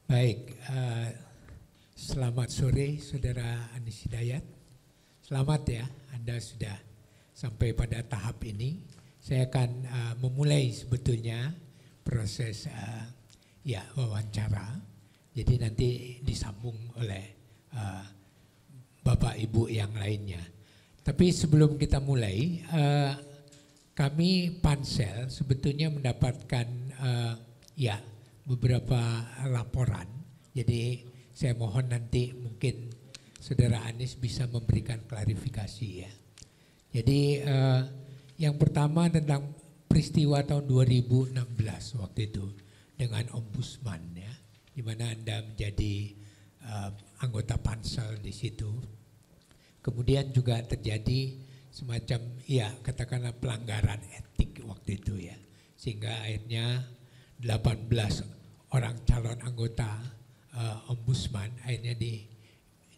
Baik, selamat sore Saudara Anis Hidayat. Selamat ya, Anda sudah sampai pada tahap ini. Saya akan memulai sebetulnya proses wawancara. Jadi nanti disambung oleh Bapak Ibu yang lainnya. Tapi sebelum kita mulai, kami Pansel sebetulnya mendapatkan beberapa laporan. Jadi saya mohon nanti mungkin Saudara Anis bisa memberikan klarifikasi ya. Jadi yang pertama tentang peristiwa tahun 2016 waktu itu dengan Ombudsman ya, di mana Anda menjadi anggota Pansel di situ. Kemudian juga terjadi semacam katakanlah pelanggaran etik waktu itu ya, sehingga akhirnya 18 orang calon anggota Ombudsman akhirnya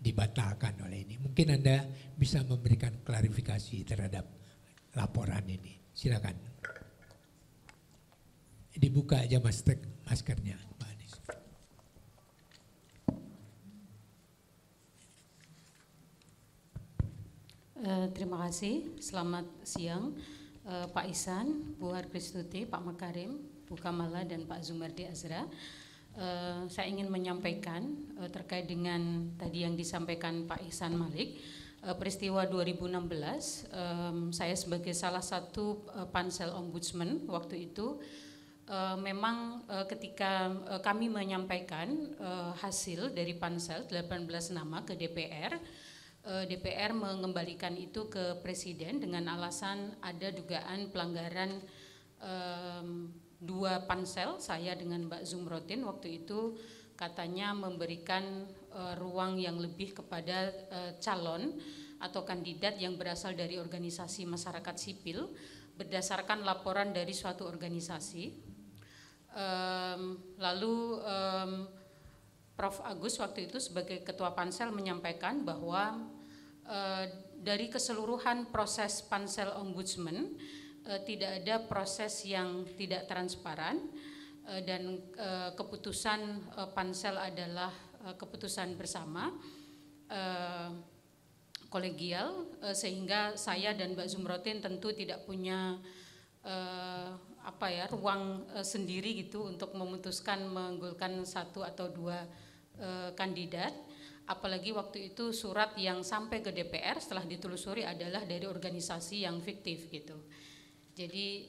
dibatalkan oleh ini. Mungkin Anda bisa memberikan klarifikasi terhadap laporan ini. Silakan. Dibuka aja maskernya, Pak Anis. Terima kasih. Selamat siang Pak Ihsan, Bu Harkristuti, Pak Makarim, Bu Kamala dan Pak Zumardi Azra. Saya ingin menyampaikan terkait dengan tadi yang disampaikan Pak Ihsan Malik, peristiwa 2016. Saya sebagai salah satu Pansel Ombudsman waktu itu, memang ketika kami menyampaikan hasil dari Pansel 18 nama ke DPR, DPR mengembalikan itu ke Presiden dengan alasan ada dugaan pelanggaran dua pansel, saya dengan Mbak Zumrotin waktu itu katanya memberikan ruang yang lebih kepada calon atau kandidat yang berasal dari organisasi masyarakat sipil berdasarkan laporan dari suatu organisasi. Lalu Prof. Agus waktu itu sebagai Ketua Pansel menyampaikan bahwa dari keseluruhan proses Pansel Ombudsman tidak ada proses yang tidak transparan dan keputusan Pansel adalah keputusan bersama kolegial, sehingga saya dan Mbak Zumrotin tentu tidak punya ruang sendiri gitu untuk memutuskan mengunggulkan satu atau dua kandidat. Apalagi waktu itu surat yang sampai ke DPR setelah ditelusuri adalah dari organisasi yang fiktif gitu. Jadi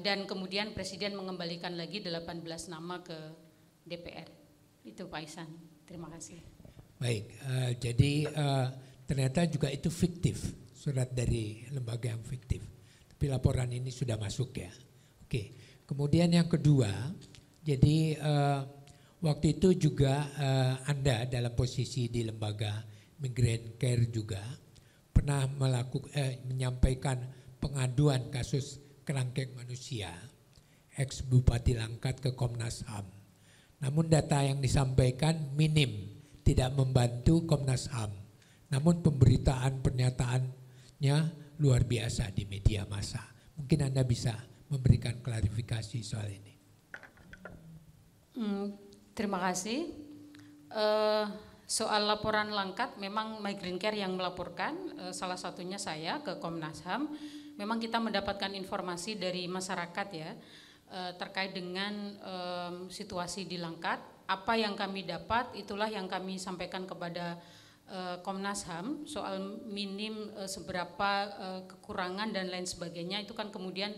dan kemudian Presiden mengembalikan lagi 18 nama ke DPR. Itu Pak Ihsan. Terima kasih. Baik, jadi ternyata juga itu fiktif, surat dari lembaga yang fiktif. Tapi laporan ini sudah masuk ya. Oke. Kemudian yang kedua, jadi waktu itu juga Anda dalam posisi di lembaga Migrant Care juga pernah menyampaikan pengaduan kasus kerangkeng manusia ex Bupati Langkat ke Komnas HAM. Namun data yang disampaikan minim, tidak membantu Komnas HAM. Namun pemberitaan pernyataannya luar biasa di media massa. Mungkin Anda bisa memberikan klarifikasi soal ini. Terima kasih. Soal laporan Langkat, memang Migrant Care yang melaporkan, salah satunya saya ke Komnas HAM. Memang kita mendapatkan informasi dari masyarakat ya, terkait dengan situasi di Langkat. Apa yang kami dapat, itulah yang kami sampaikan kepada Komnas HAM. Soal minim seberapa kekurangan dan lain sebagainya, itu kan kemudian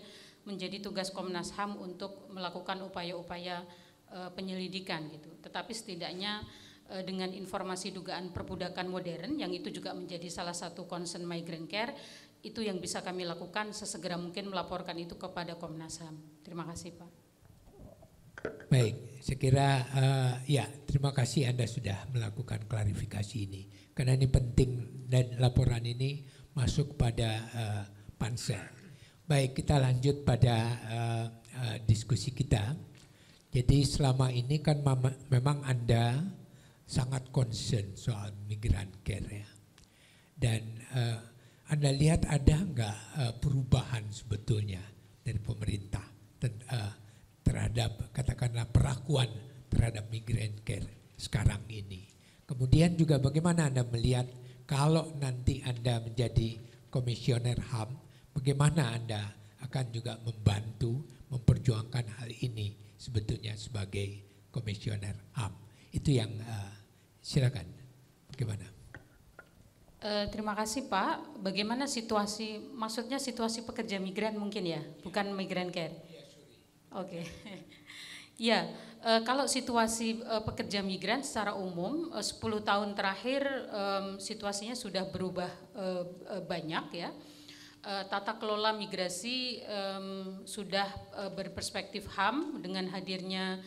menjadi tugas Komnas HAM untuk melakukan upaya-upaya penyelidikan gitu. Tetapi setidaknya dengan informasi dugaan perbudakan modern yang itu juga menjadi salah satu concern Migrant Care, itu yang bisa kami lakukan sesegera mungkin melaporkan itu kepada Komnas HAM. Terima kasih Pak. Baik, saya kira terima kasih Anda sudah melakukan klarifikasi ini. Karena ini penting dan laporan ini masuk pada Pansel. Baik, kita lanjut pada diskusi kita. Jadi selama ini kan memang Anda sangat concern soal Migrant Care ya. Dan Anda lihat ada enggak perubahan sebetulnya dari pemerintah terhadap katakanlah perlakuan terhadap migrant care sekarang ini. Kemudian juga bagaimana Anda melihat kalau nanti Anda menjadi komisioner HAM, bagaimana Anda akan juga membantu memperjuangkan hal ini sebetulnya sebagai komisioner HAM. Itu yang silakan, bagaimana? Terima kasih Pak. Bagaimana situasi, maksudnya situasi pekerja migran mungkin ya, bukan migrant care? Oke. Ya, kalau situasi pekerja migran secara umum 10 tahun terakhir situasinya sudah berubah banyak ya. Tata kelola migrasi sudah berperspektif HAM dengan hadirnya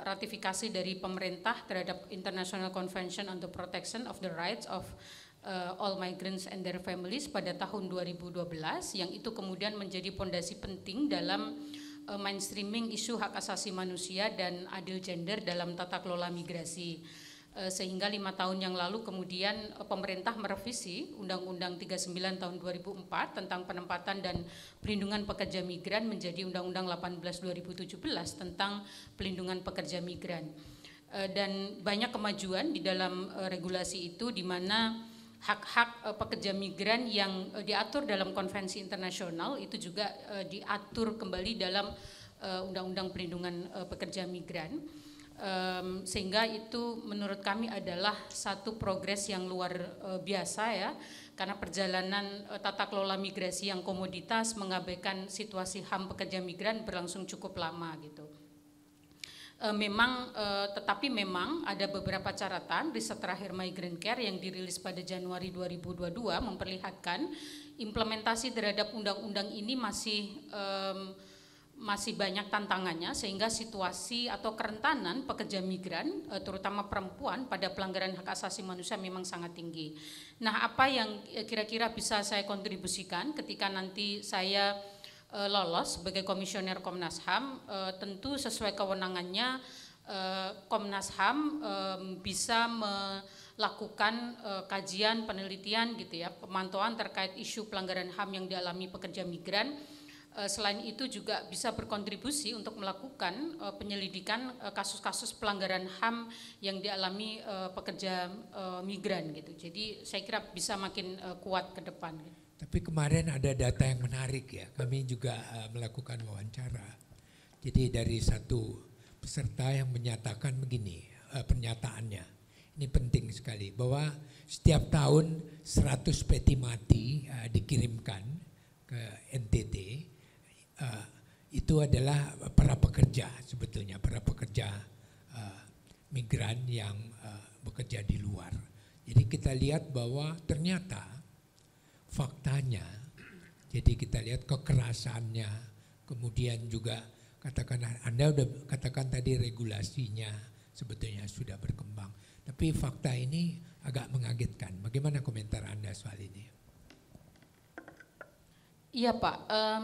ratifikasi dari pemerintah terhadap International Convention on the Protection of the Rights of All Migrants and Their Families pada tahun 2012 yang itu kemudian menjadi pondasi penting dalam mainstreaming isu hak asasi manusia dan adil gender dalam tata kelola migrasi. Sehingga 5 tahun yang lalu kemudian pemerintah merevisi Undang-Undang 39 tahun 2004 tentang penempatan dan perlindungan pekerja migran menjadi Undang-Undang 18 2017 tentang pelindungan pekerja migran. Dan banyak kemajuan di dalam regulasi itu di mana hak-hak pekerja migran yang diatur dalam konvensi internasional itu juga diatur kembali dalam Undang-Undang Perlindungan Pekerja Migran. Sehingga itu menurut kami adalah satu progres yang luar biasa ya, karena perjalanan tata kelola migrasi yang komoditas mengabaikan situasi HAM pekerja migran berlangsung cukup lama gitu. Tetapi memang ada beberapa catatan riset terakhir Migrant Care yang dirilis pada Januari 2022 memperlihatkan implementasi terhadap undang-undang ini masih banyak tantangannya sehingga situasi atau kerentanan pekerja migran terutama perempuan pada pelanggaran hak asasi manusia memang sangat tinggi. Nah, apa yang kira-kira bisa saya kontribusikan ketika nanti saya lolos sebagai komisioner Komnas HAM, tentu sesuai kewenangannya Komnas HAM bisa melakukan kajian, penelitian gitu ya, pemantauan terkait isu pelanggaran HAM yang dialami pekerja migran. Selain itu juga bisa berkontribusi untuk melakukan penyelidikan kasus-kasus pelanggaran HAM yang dialami pekerja migran gitu. Jadi saya kira bisa makin kuat ke depan. Tapi kemarin ada data yang menarik ya, kami juga melakukan wawancara. Jadi dari satu peserta yang menyatakan begini, pernyataannya, ini penting sekali, bahwa setiap tahun 100 peti mati dikirimkan ke NTT, itu adalah para pekerja sebetulnya, para pekerja migran yang bekerja di luar. Jadi kita lihat bahwa ternyata faktanya, jadi kita lihat kekerasannya, kemudian juga katakan Anda udah katakan tadi regulasinya sebetulnya sudah berkembang. Tapi fakta ini agak mengagetkan. Bagaimana komentar Anda soal ini? Iya Pak,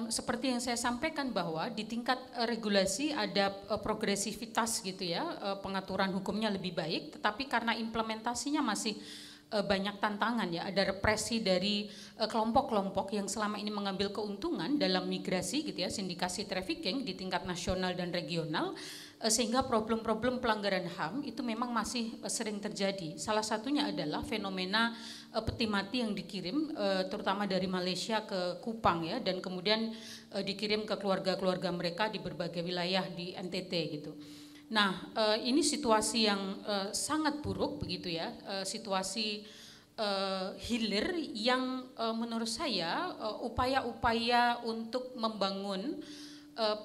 seperti yang saya sampaikan bahwa di tingkat regulasi ada progresivitas gitu ya, pengaturan hukumnya lebih baik, tetapi karena implementasinya masih banyak tantangan ya, ada represi dari kelompok-kelompok yang selama ini mengambil keuntungan dalam migrasi gitu ya, sindikasi trafficking di tingkat nasional dan regional, sehingga problem-problem pelanggaran HAM itu memang masih sering terjadi. Salah satunya adalah fenomena peti mati yang dikirim terutama dari Malaysia ke Kupang ya, dan kemudian dikirim ke keluarga-keluarga mereka di berbagai wilayah di NTT gitu. Nah, ini situasi yang sangat buruk begitu ya, situasi hilir yang menurut saya upaya-upaya untuk membangun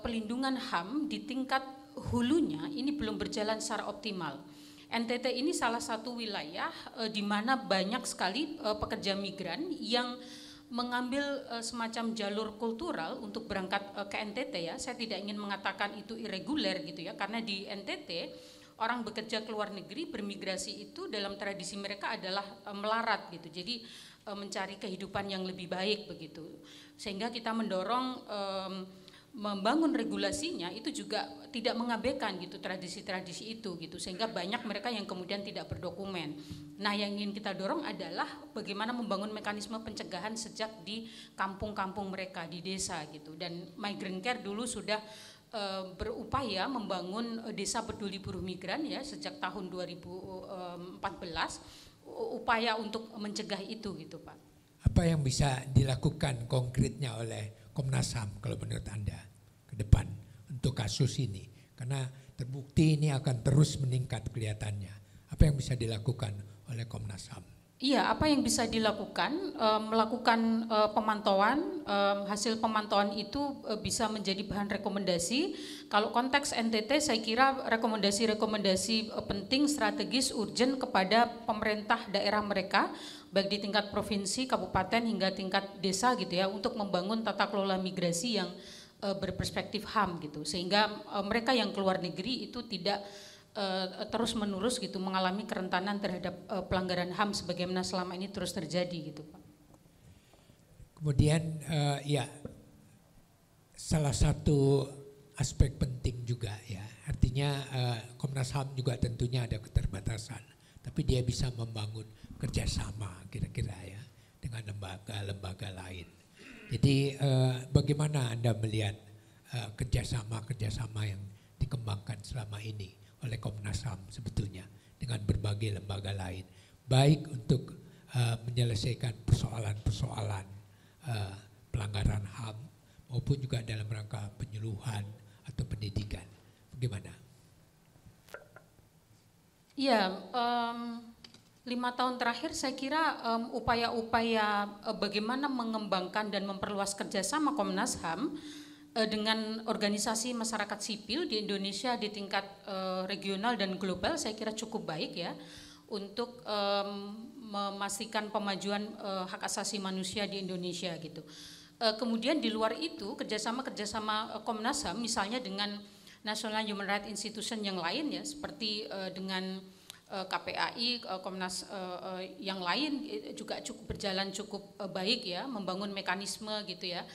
pelindungan HAM di tingkat hulunya ini belum berjalan secara optimal. NTT ini salah satu wilayah di mana banyak sekali pekerja migran yang mengambil semacam jalur kultural untuk berangkat ke NTT ya. Saya tidak ingin mengatakan itu irreguler gitu ya, karena di NTT orang bekerja ke luar negeri bermigrasi itu dalam tradisi mereka adalah melarat gitu. Jadi mencari kehidupan yang lebih baik begitu. Sehingga kita mendorong membangun regulasinya itu juga tidak mengabaikan gitu tradisi-tradisi itu gitu, sehingga banyak mereka yang kemudian tidak berdokumen. Nah, yang ingin kita dorong adalah bagaimana membangun mekanisme pencegahan sejak di kampung-kampung mereka, di desa gitu. Dan Migrant Care dulu sudah berupaya membangun desa peduli buruh migran ya sejak tahun 2014, upaya untuk mencegah itu gitu Pak. Apa yang bisa dilakukan konkretnya oleh Komnas HAM kalau menurut Anda ke depan untuk kasus ini? Karena terbukti ini akan terus meningkat kelihatannya. Apa yang bisa dilakukan oleh Komnas HAM? Iya, apa yang bisa dilakukan? Melakukan pemantauan, hasil pemantauan itu bisa menjadi bahan rekomendasi. Kalau konteks NTT, saya kira rekomendasi-rekomendasi penting, strategis, urgent kepada pemerintah daerah mereka, baik di tingkat provinsi, kabupaten, hingga tingkat desa gitu ya, untuk membangun tata kelola migrasi yang berperspektif HAM gitu, sehingga mereka yang keluar negeri itu tidak terus menerus gitu mengalami kerentanan terhadap pelanggaran HAM sebagaimana selama ini terus terjadi gitu Pak. Kemudian ya salah satu aspek penting juga ya, artinya Komnas HAM juga tentunya ada keterbatasan, tapi dia bisa membangun kerjasama kira-kira ya dengan lembaga-lembaga lain. Jadi bagaimana Anda melihat kerjasama yang dikembangkan selama ini oleh Komnas HAM sebetulnya dengan berbagai lembaga lain, baik untuk menyelesaikan persoalan-persoalan pelanggaran HAM maupun juga dalam rangka penyuluhan atau pendidikan. Bagaimana? Iya, 5 tahun terakhir saya kira upaya-upaya bagaimana mengembangkan dan memperluas kerjasama Komnas HAM dengan organisasi masyarakat sipil di Indonesia di tingkat regional dan global saya kira cukup baik ya untuk memastikan pemajuan hak asasi manusia di Indonesia gitu. Kemudian di luar itu kerjasama Komnas HAM misalnya dengan National Human Rights Institution yang lain ya seperti dengan KPAI, Komnas yang lain juga berjalan cukup baik ya, membangun mekanisme gitu ya.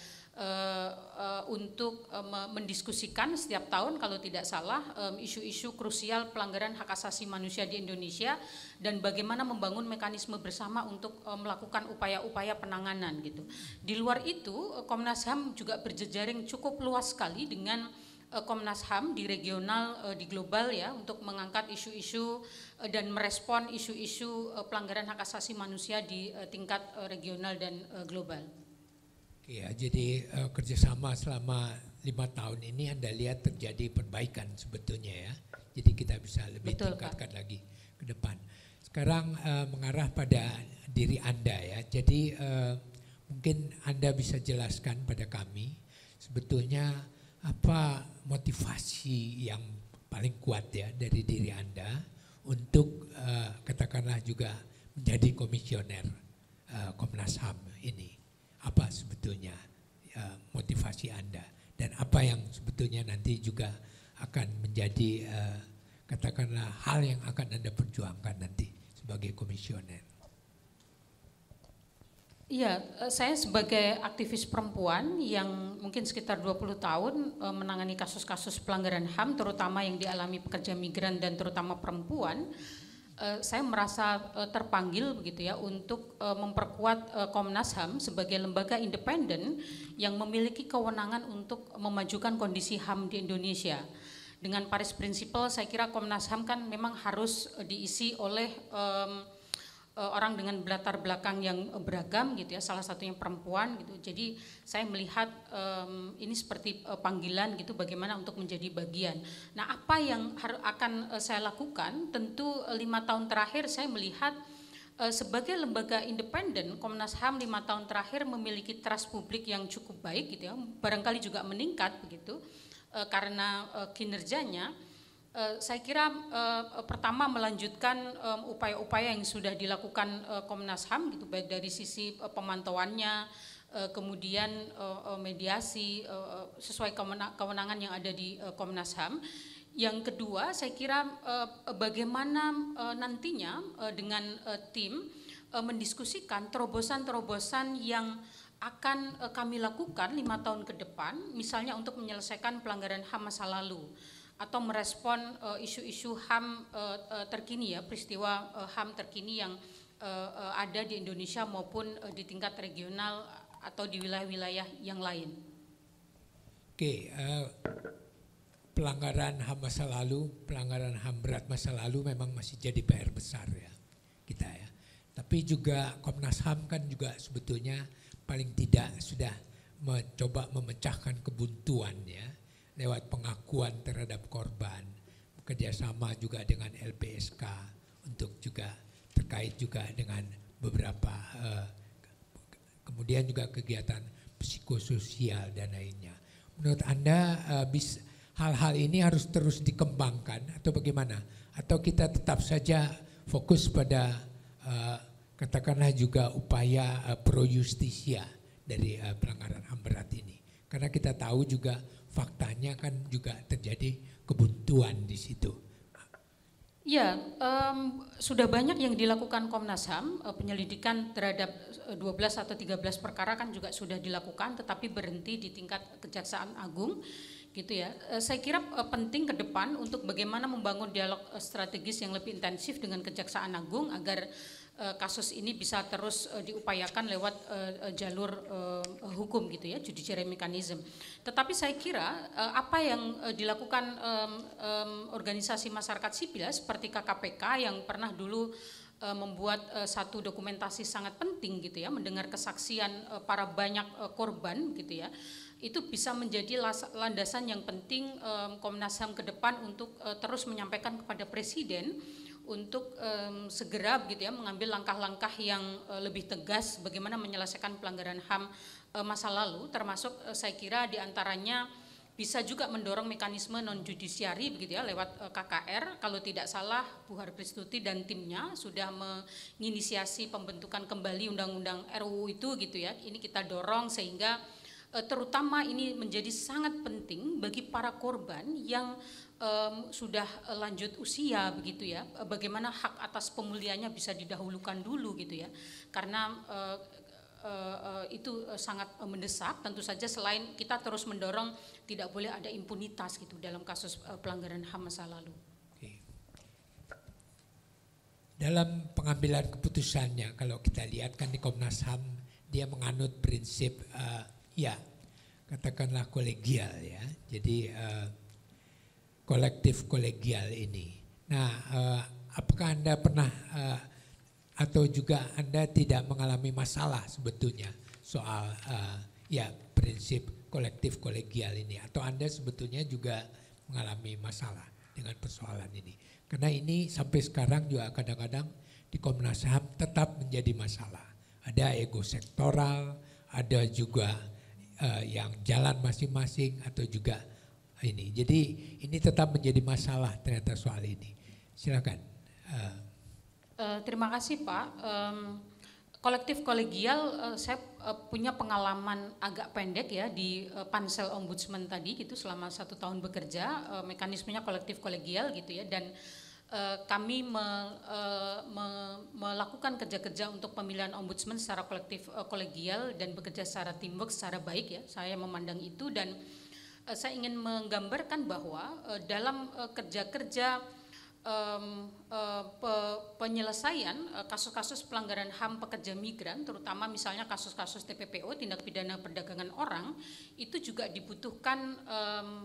Untuk mendiskusikan setiap tahun kalau tidak salah isu-isu krusial pelanggaran hak asasi manusia di Indonesia dan bagaimana membangun mekanisme bersama untuk melakukan upaya-upaya penanganan gitu. Di luar itu Komnas HAM juga berjejaring cukup luas sekali dengan Komnas HAM di regional, di global ya untuk mengangkat isu-isu dan merespon isu-isu pelanggaran hak asasi manusia di tingkat regional dan global. Ya, jadi kerjasama selama 5 tahun ini Anda lihat terjadi perbaikan sebetulnya ya. Jadi kita bisa lebih tingkatkan lagi ke depan. Sekarang mengarah pada diri Anda ya. Jadi mungkin Anda bisa jelaskan pada kami sebetulnya apa motivasi yang paling kuat ya dari diri Anda untuk katakanlah juga menjadi komisioner Komnas HAM ini. Apa sebetulnya motivasi Anda dan apa yang sebetulnya nanti juga akan menjadi katakanlah hal yang akan Anda perjuangkan nanti sebagai komisioner? Iya, saya sebagai aktivis perempuan yang mungkin sekitar 20 tahun menangani kasus-kasus pelanggaran HAM terutama yang dialami pekerja migran dan terutama perempuan. Saya merasa terpanggil begitu ya untuk memperkuat Komnas HAM sebagai lembaga independen yang memiliki kewenangan untuk memajukan kondisi HAM di Indonesia. Dengan Paris Principle saya kira Komnas HAM kan memang harus diisi oleh orang dengan latar belakang yang beragam gitu ya, salah satunya perempuan gitu. Jadi saya melihat ini seperti panggilan gitu bagaimana untuk menjadi bagian. Nah, apa yang akan saya lakukan? Tentu 5 tahun terakhir saya melihat sebagai lembaga independen Komnas HAM 5 tahun terakhir memiliki trust publik yang cukup baik gitu ya. Barangkali juga meningkat begitu karena kinerjanya. Saya kira pertama melanjutkan upaya-upaya yang sudah dilakukan Komnas HAM gitu baik dari sisi pemantauannya, kemudian mediasi sesuai kewenangan yang ada di Komnas HAM. Yang kedua saya kira bagaimana nantinya dengan tim mendiskusikan terobosan-terobosan yang akan kami lakukan 5 tahun ke depan misalnya untuk menyelesaikan pelanggaran HAM masa lalu atau merespon isu-isu HAM terkini ya, peristiwa HAM terkini yang ada di Indonesia maupun di tingkat regional atau di wilayah-wilayah yang lain. Oke, pelanggaran HAM masa lalu, pelanggaran HAM berat masa lalu memang masih jadi PR besar ya kita ya. Tapi juga Komnas HAM kan juga sebetulnya paling tidak sudah mencoba memecahkan kebuntuan ya lewat pengakuan terhadap korban, bekerjasama juga dengan LPSK untuk juga terkait juga dengan beberapa kemudian juga kegiatan psikososial dan lainnya. Menurut Anda hal-hal ini harus terus dikembangkan atau bagaimana? Atau kita tetap saja fokus pada katakanlah juga upaya pro justisia dari pelanggaran HAM berat ini? Karena kita tahu juga faktanya kan juga terjadi kebuntuan di situ. Ya, sudah banyak yang dilakukan Komnas HAM, penyelidikan terhadap 12 atau 13 perkara kan juga sudah dilakukan, tetapi berhenti di tingkat Kejaksaan Agung, gitu ya. Saya kira penting ke depan untuk bagaimana membangun dialog strategis yang lebih intensif dengan Kejaksaan Agung agar kasus ini bisa terus diupayakan lewat jalur hukum gitu ya, judiciary mechanism. Tetapi saya kira apa yang dilakukan organisasi masyarakat sipil seperti KKPK yang pernah dulu membuat satu dokumentasi sangat penting gitu ya, mendengar kesaksian para banyak korban gitu ya, itu bisa menjadi landasan yang penting Komnas HAM ke depan untuk terus menyampaikan kepada Presiden untuk segera begitu ya mengambil langkah-langkah yang lebih tegas bagaimana menyelesaikan pelanggaran HAM masa lalu, termasuk saya kira diantaranya bisa juga mendorong mekanisme non judisiari begitu ya lewat KKR. Kalau tidak salah Bu Harpristuti dan timnya sudah menginisiasi pembentukan kembali undang-undang RUU itu gitu ya. Ini kita dorong sehingga terutama ini menjadi sangat penting bagi para korban yang sudah lanjut usia begitu ya, bagaimana hak atas pemulihannya bisa didahulukan dulu gitu ya, karena itu sangat mendesak. Tentu saja selain kita terus mendorong tidak boleh ada impunitas gitu dalam kasus pelanggaran HAM masa lalu. Oke. Dalam pengambilan keputusannya kalau kita lihat kan di Komnas HAM dia menganut prinsip ya katakanlah kolegial ya, jadi kolektif kolegial ini. Nah, apakah Anda pernah atau juga Anda tidak mengalami masalah sebetulnya soal ya prinsip kolektif kolegial ini, atau Anda sebetulnya juga mengalami masalah dengan persoalan ini? Karena ini sampai sekarang juga kadang-kadang di Komnas HAM tetap menjadi masalah. Ada ego sektoral, ada juga yang jalan masing-masing atau juga ini. Jadi ini tetap menjadi masalah ternyata soal ini. Silakan. Terima kasih Pak. Kolektif kolegial saya punya pengalaman agak pendek ya di pansel ombudsman tadi gitu selama 1 tahun bekerja, mekanismenya kolektif kolegial gitu ya, dan kami melakukan kerja-kerja untuk pemilihan ombudsman secara kolektif kolegial dan bekerja secara teamwork secara baik ya. Saya memandang itu dan saya ingin menggambarkan bahwa dalam kerja-kerja penyelesaian kasus-kasus pelanggaran HAM pekerja migran, terutama misalnya kasus-kasus TPPO, tindak pidana perdagangan orang, itu juga dibutuhkan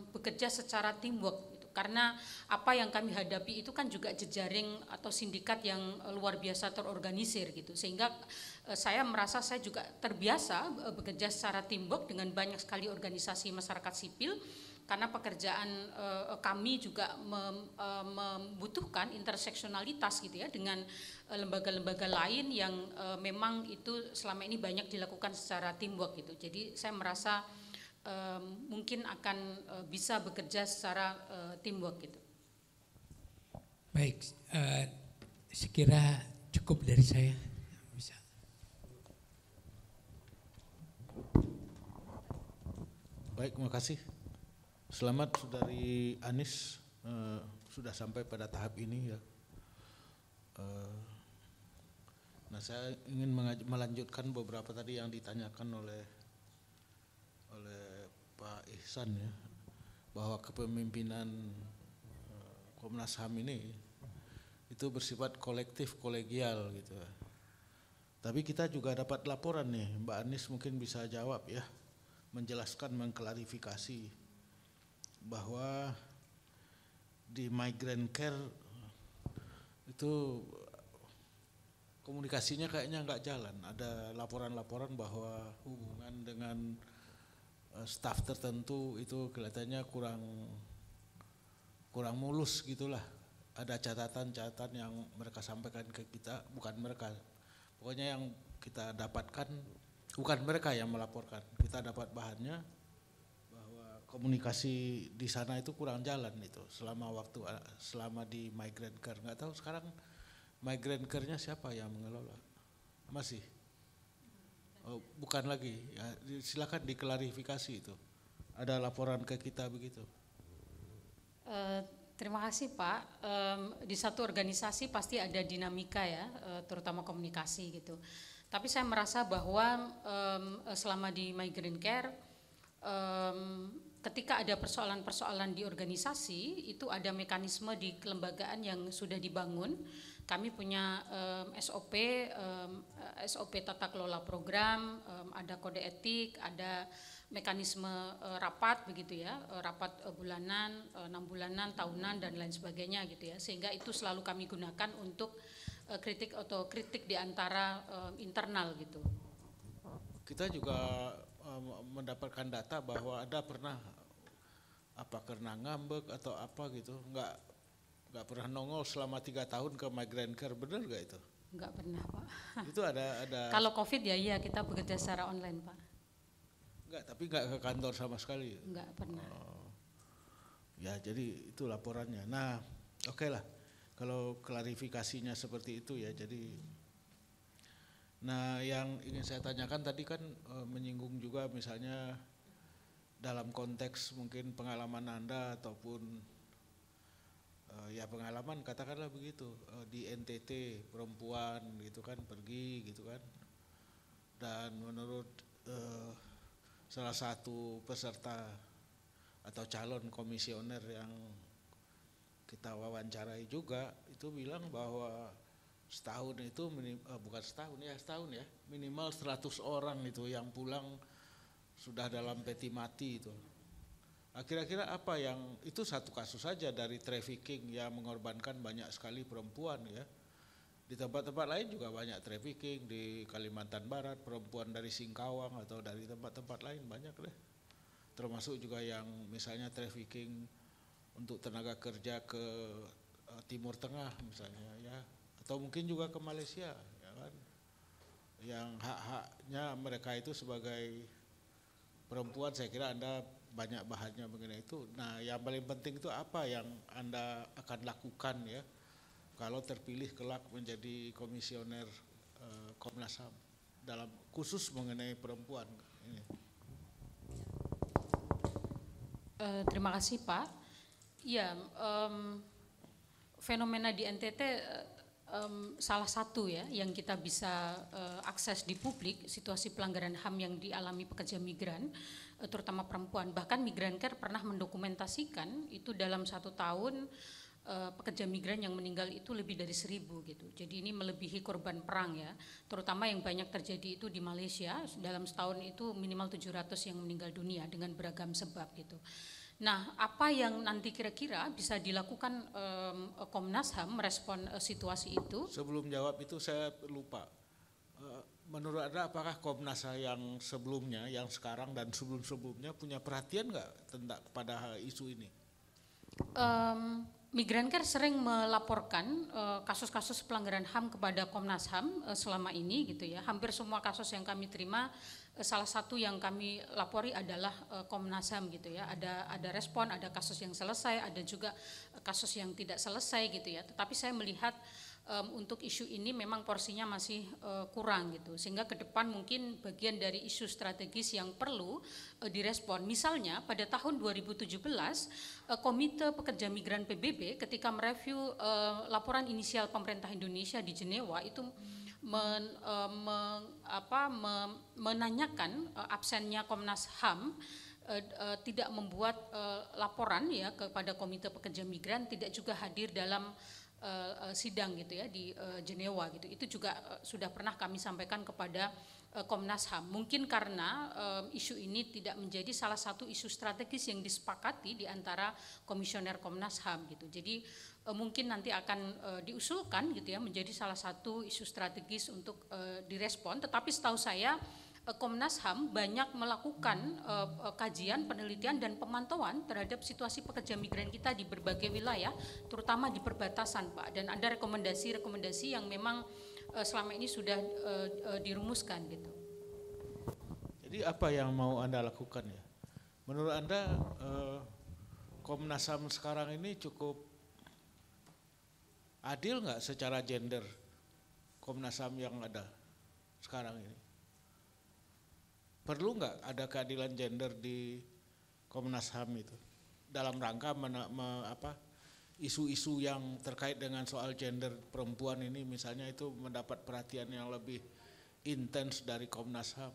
bekerja secara teamwork gitu. Karena apa yang kami hadapi itu kan juga jejaring atau sindikat yang luar biasa terorganisir gitu, sehingga saya merasa saya juga terbiasa bekerja secara teamwork dengan banyak sekali organisasi masyarakat sipil, karena pekerjaan kami juga membutuhkan interseksionalitas gitu ya dengan lembaga-lembaga lain yang memang itu selama ini banyak dilakukan secara teamwork gitu. Jadi saya merasa mungkin akan bisa bekerja secara teamwork gitu. Baik, sekira cukup dari saya. Bisa. Baik, terima kasih. Selamat Saudari Anis sudah sampai pada tahap ini ya. Nah, saya ingin melanjutkan beberapa tadi yang ditanyakan oleh Pak Ihsan ya, bahwa kepemimpinan Komnas HAM ini itu bersifat kolektif kolegial gitu. Tapi kita juga dapat laporan nih, Mbak Anis mungkin bisa jawab ya, menjelaskan, mengklarifikasi bahwa di migrant care itu komunikasinya kayaknya nggak jalan. Ada laporan-laporan bahwa hubungan dengan staf tertentu itu kelihatannya kurang mulus gitulah. Ada catatan-catatan yang mereka sampaikan ke kita, bukan mereka. Pokoknya yang kita dapatkan, bukan mereka yang melaporkan. Kita dapat bahannya bahwa komunikasi di sana itu kurang jalan itu selama di migrant care. Nggak tahu sekarang migrant care-nya siapa yang mengelola? Masih? Oh, bukan lagi. Ya, silakan diklarifikasi itu. Ada laporan ke kita begitu. Terima kasih Pak. Di satu organisasi pasti ada dinamika ya, terutama komunikasi gitu. Tapi saya merasa bahwa selama di migrant care, ketika ada persoalan-persoalan di organisasi, itu ada mekanisme di kelembagaan yang sudah dibangun. Kami punya SOP tata kelola program, ada kode etik, ada mekanisme rapat begitu ya, rapat bulanan, 6 bulanan, tahunan dan lain sebagainya gitu ya. Sehingga itu selalu kami gunakan untuk kritik di antara internal gitu. Kita juga mendapatkan data bahwa ada pernah karena ngambek atau apa gitu, nggak pernah nongol selama 3 tahun ke migrant care, benar nggak itu? Nggak pernah Pak. Itu ada. Kalau COVID ya iya kita bekerja secara online Pak. Tapi nggak ke kantor sama sekali. Nggak pernah. Ya jadi itu laporannya. Nah oke lah kalau klarifikasinya seperti itu ya. Jadi, nah yang ingin saya tanyakan tadi kan menyinggung juga misalnya dalam konteks mungkin pengalaman Anda ataupun ya pengalaman katakanlah begitu di NTT perempuan gitu kan pergi gitu kan, dan menurut salah satu peserta atau calon komisioner yang kita wawancarai juga itu bilang bahwa setahun itu setahun ya minimal 100 orang itu yang pulang sudah dalam peti mati itu. Kira-kira apa yang itu satu kasus saja dari trafficking yang mengorbankan banyak sekali perempuan ya. Di tempat-tempat lain juga banyak trafficking, di Kalimantan Barat perempuan dari Singkawang atau dari tempat-tempat lain banyak deh. Termasuk juga yang misalnya trafficking untuk tenaga kerja ke Timur Tengah misalnya ya, atau mungkin juga ke Malaysia ya kan. Yang hak-haknya mereka itu sebagai perempuan, saya kira Anda banyak bahannya mengenai itu. Nah, yang paling penting itu apa yang Anda akan lakukan ya kalau terpilih kelak menjadi komisioner Komnas HAM dalam khusus mengenai perempuan ini. Terima kasih Pak. Ya, fenomena di NTT salah satu ya yang kita bisa akses di publik, situasi pelanggaran HAM yang dialami pekerja migran, terutama perempuan. Bahkan Migrant Care pernah mendokumentasikan itu dalam 1 tahun pekerja migran yang meninggal itu lebih dari 1.000 gitu. Jadi ini melebihi korban perang ya, terutama yang banyak terjadi itu di Malaysia. Dalam setahun itu minimal 700 yang meninggal dunia dengan beragam sebab gitu. Nah, apa yang nanti kira-kira bisa dilakukan Komnas HAM merespon situasi itu? Sebelum jawab itu saya lupa. Menurut Anda apakah Komnas HAM yang sebelumnya, yang sekarang dan sebelum-sebelumnya punya perhatian nggak tentang pada isu ini? Migrant Care sering melaporkan kasus-kasus pelanggaran HAM kepada Komnas HAM selama ini gitu ya. Hampir semua kasus yang kami terima, salah satu yang kami lapori adalah Komnas HAM gitu ya. Ada respon, ada kasus yang selesai, ada juga kasus yang tidak selesai gitu ya. Tetapi saya melihat untuk isu ini memang porsinya masih kurang gitu, sehingga ke depan mungkin bagian dari isu strategis yang perlu direspon. Misalnya pada tahun 2017 Komite Pekerja Migran PBB ketika mereview laporan inisial pemerintah Indonesia di Jenewa itu menanyakan absennya Komnas HAM tidak membuat laporan ya kepada Komite Pekerja Migran, tidak juga hadir dalam sidang gitu ya di Jenewa gitu. Itu juga sudah pernah kami sampaikan kepada Komnas HAM. Mungkin karena isu ini tidak menjadi salah satu isu strategis yang disepakati di antara komisioner Komnas HAM gitu. Jadi mungkin nanti akan diusulkan gitu ya menjadi salah satu isu strategis untuk direspon. Tetapi setahu saya Komnas HAM banyak melakukan kajian, penelitian dan pemantauan terhadap situasi pekerja migran kita di berbagai wilayah, terutama di perbatasan, Pak. Dan ada rekomendasi-rekomendasi yang memang selama ini sudah dirumuskan gitu. Jadi apa yang mau Anda lakukan ya? Menurut Anda Komnas HAM sekarang ini cukup adil nggak secara gender Komnas HAM yang ada sekarang ini? Perlu nggak ada keadilan gender di Komnas HAM itu dalam rangka isu-isu yang terkait dengan soal gender perempuan ini misalnya itu mendapat perhatian yang lebih intens dari Komnas HAM?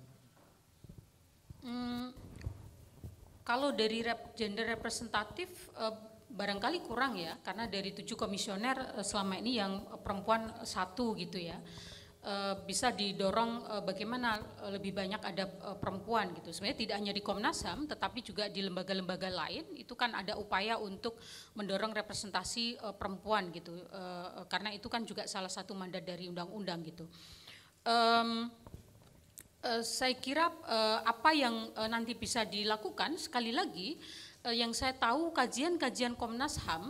Kalau dari gender representatif barangkali kurang ya, karena dari 7 komisioner selama ini yang perempuan 1 gitu ya. Bisa didorong bagaimana lebih banyak ada perempuan gitu. Sebenarnya tidak hanya di Komnas HAM tetapi juga di lembaga-lembaga lain itu kan ada upaya untuk mendorong representasi perempuan gitu. Karena itu kan juga salah satu mandat dari undang-undang gitu. Saya kira apa yang nanti bisa dilakukan sekali lagi yang saya tahu kajian-kajian Komnas HAM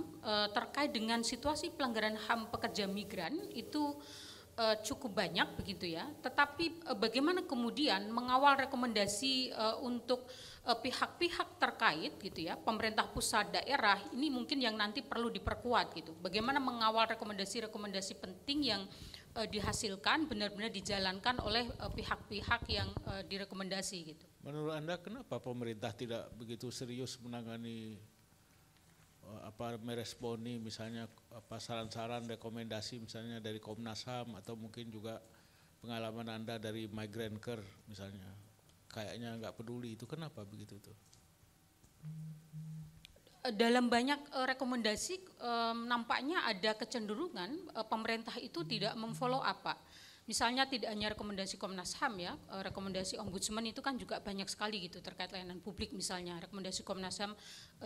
terkait dengan situasi pelanggaran HAM pekerja migran itu cukup banyak begitu ya, tetapi bagaimana kemudian mengawal rekomendasi untuk pihak-pihak terkait gitu ya, pemerintah pusat, daerah, ini mungkin yang nanti perlu diperkuat gitu. Bagaimana mengawal rekomendasi-rekomendasi penting yang dihasilkan benar-benar dijalankan oleh pihak-pihak yang direkomendasi gitu. Menurut Anda kenapa pemerintah tidak begitu serius menangani meresponi misalnya saran-saran rekomendasi misalnya dari Komnas HAM atau mungkin juga pengalaman Anda dari Migrant Care misalnya, kayaknya nggak peduli, itu kenapa begitu tuh? Dalam banyak rekomendasi nampaknya ada kecenderungan pemerintah itu tidak memfollow up, Pak. Misalnya tidak hanya rekomendasi Komnas HAM ya, rekomendasi Ombudsman itu kan juga banyak sekali gitu terkait layanan publik misalnya, rekomendasi Komnas HAM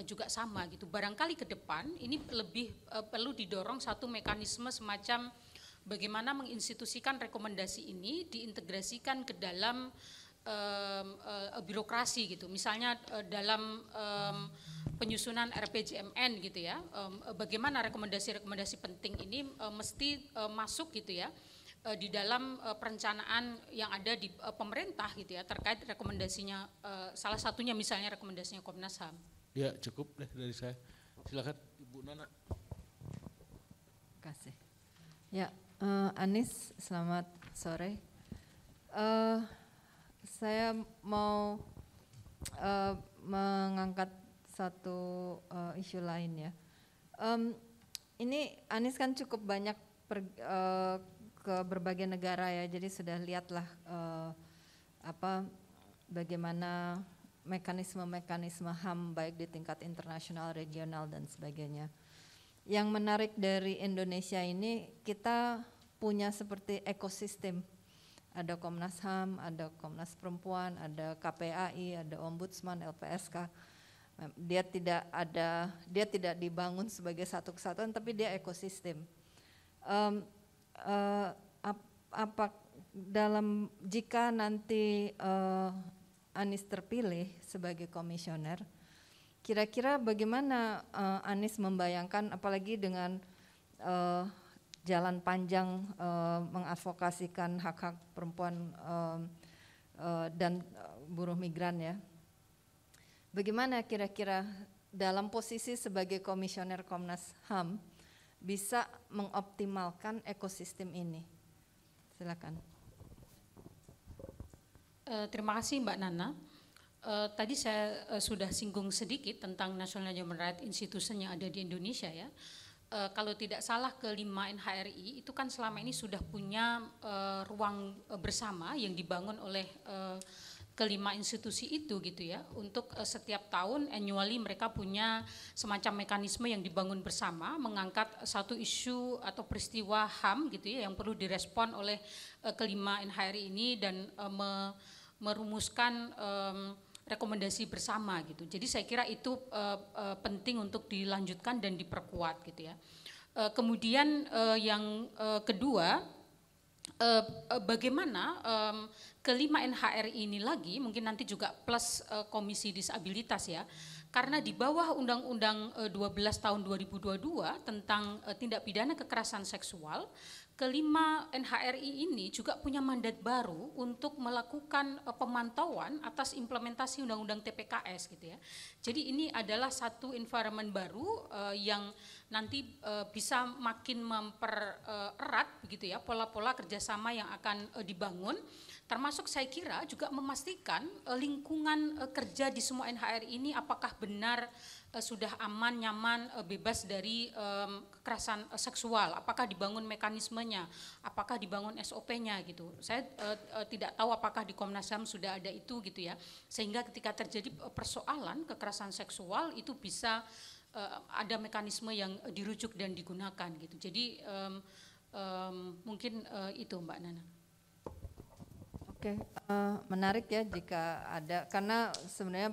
juga sama gitu. Barangkali ke depan ini lebih perlu didorong satu mekanisme semacam bagaimana menginstitusikan rekomendasi ini diintegrasikan ke dalam birokrasi gitu. Misalnya dalam penyusunan RPJMN gitu ya, bagaimana rekomendasi-rekomendasi penting ini mesti masuk gitu ya di dalam perencanaan yang ada di pemerintah gitu ya terkait rekomendasinya, salah satunya misalnya rekomendasinya Komnas HAM. Ya cukup deh dari saya, silakan Ibu Nana. Terima kasih. Ya, Anis, selamat sore. Saya mau mengangkat satu isu lain ya. Ini Anis kan cukup banyak ke berbagai negara ya, jadi sudah lihatlah bagaimana mekanisme-mekanisme HAM baik di tingkat internasional, regional dan sebagainya. Yang menarik dari Indonesia ini kita punya seperti ekosistem. Ada Komnas HAM, ada Komnas Perempuan, ada KPAI, ada Ombudsman, LPSK. Dia tidak dibangun sebagai satu kesatuan, tapi dia ekosistem. Jika nanti Anis terpilih sebagai komisioner, kira-kira bagaimana Anis membayangkan, apalagi dengan jalan panjang mengadvokasikan hak-hak perempuan dan buruh migran ya, bagaimana kira-kira dalam posisi sebagai komisioner Komnas HAM bisa mengoptimalkan ekosistem ini? Silakan. Terima kasih Mbak Nana. Tadi saya sudah singgung sedikit tentang National Human Rights Institution yang ada di Indonesia ya. Kalau tidak salah ke-5 NHRI itu kan selama ini sudah punya ruang bersama yang dibangun oleh kelima institusi itu gitu ya, untuk setiap tahun annually mereka punya semacam mekanisme yang dibangun bersama, mengangkat satu isu atau peristiwa HAM gitu ya yang perlu direspon oleh kelima NHRI ini dan merumuskan rekomendasi bersama gitu. Jadi saya kira itu penting untuk dilanjutkan dan diperkuat gitu ya. Kemudian yang kedua, bagaimana kelima NHRI ini lagi, mungkin nanti juga plus Komisi Disabilitas ya, karena di bawah Undang-Undang 12 tahun 2022 tentang tindak pidana kekerasan seksual, kelima NHRI ini juga punya mandat baru untuk melakukan pemantauan atas implementasi Undang-Undang TPKS gitu ya. Jadi ini adalah satu environment baru yang nanti bisa makin mempererat begitu ya pola-pola kerjasama yang akan dibangun, termasuk saya kira juga memastikan lingkungan kerja di semua NHRI ini apakah benar sudah aman, nyaman, bebas dari kekerasan seksual, apakah dibangun mekanismenya, apakah dibangun SOP-nya gitu. Saya tidak tahu apakah di Komnas HAM sudah ada itu gitu ya, sehingga ketika terjadi persoalan kekerasan seksual itu bisa ada mekanisme yang dirujuk dan digunakan gitu. Jadi mungkin itu Mbak Nana. Oke, menarik ya jika ada, karena sebenarnya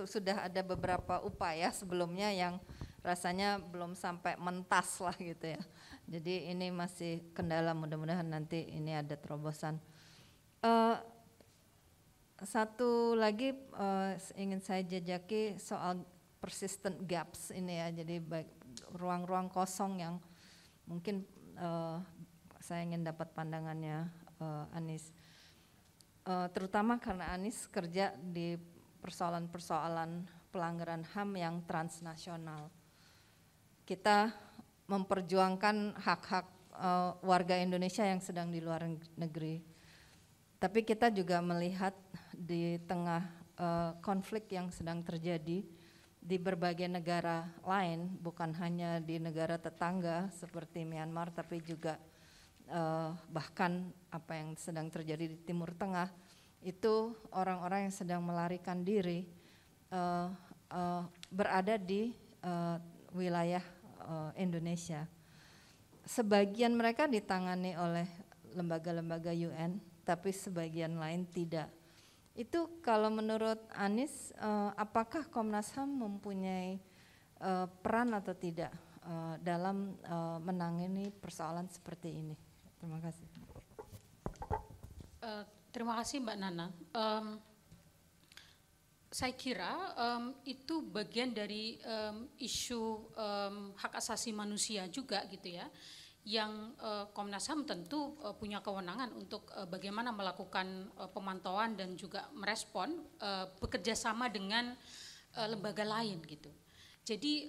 sudah ada beberapa upaya sebelumnya yang rasanya belum sampai mentas lah gitu ya. Jadi ini masih kendala, mudah-mudahan nanti ini ada terobosan. Satu lagi ingin saya jajaki soal persistent gaps ini ya, jadi ruang-ruang kosong yang mungkin saya ingin dapat pandangannya Anies. Terutama karena Anies kerja di persoalan-persoalan pelanggaran HAM yang transnasional. Kita memperjuangkan hak-hak warga Indonesia yang sedang di luar negeri. Tapi kita juga melihat di tengah konflik yang sedang terjadi di berbagai negara lain, bukan hanya di negara tetangga seperti Myanmar, tapi juga bahkan apa yang sedang terjadi di Timur Tengah, itu orang-orang yang sedang melarikan diri berada di wilayah Indonesia. Sebagian mereka ditangani oleh lembaga-lembaga UN, tapi sebagian lain tidak. Itu kalau menurut Anies, apakah Komnas HAM mempunyai peran atau tidak dalam menangani persoalan seperti ini? Terima kasih. Terima kasih Mbak Nana. Saya kira itu bagian dari isu hak asasi manusia juga gitu ya, yang Komnas HAM tentu punya kewenangan untuk bagaimana melakukan pemantauan dan juga merespon, bekerja sama dengan lembaga lain gitu. Jadi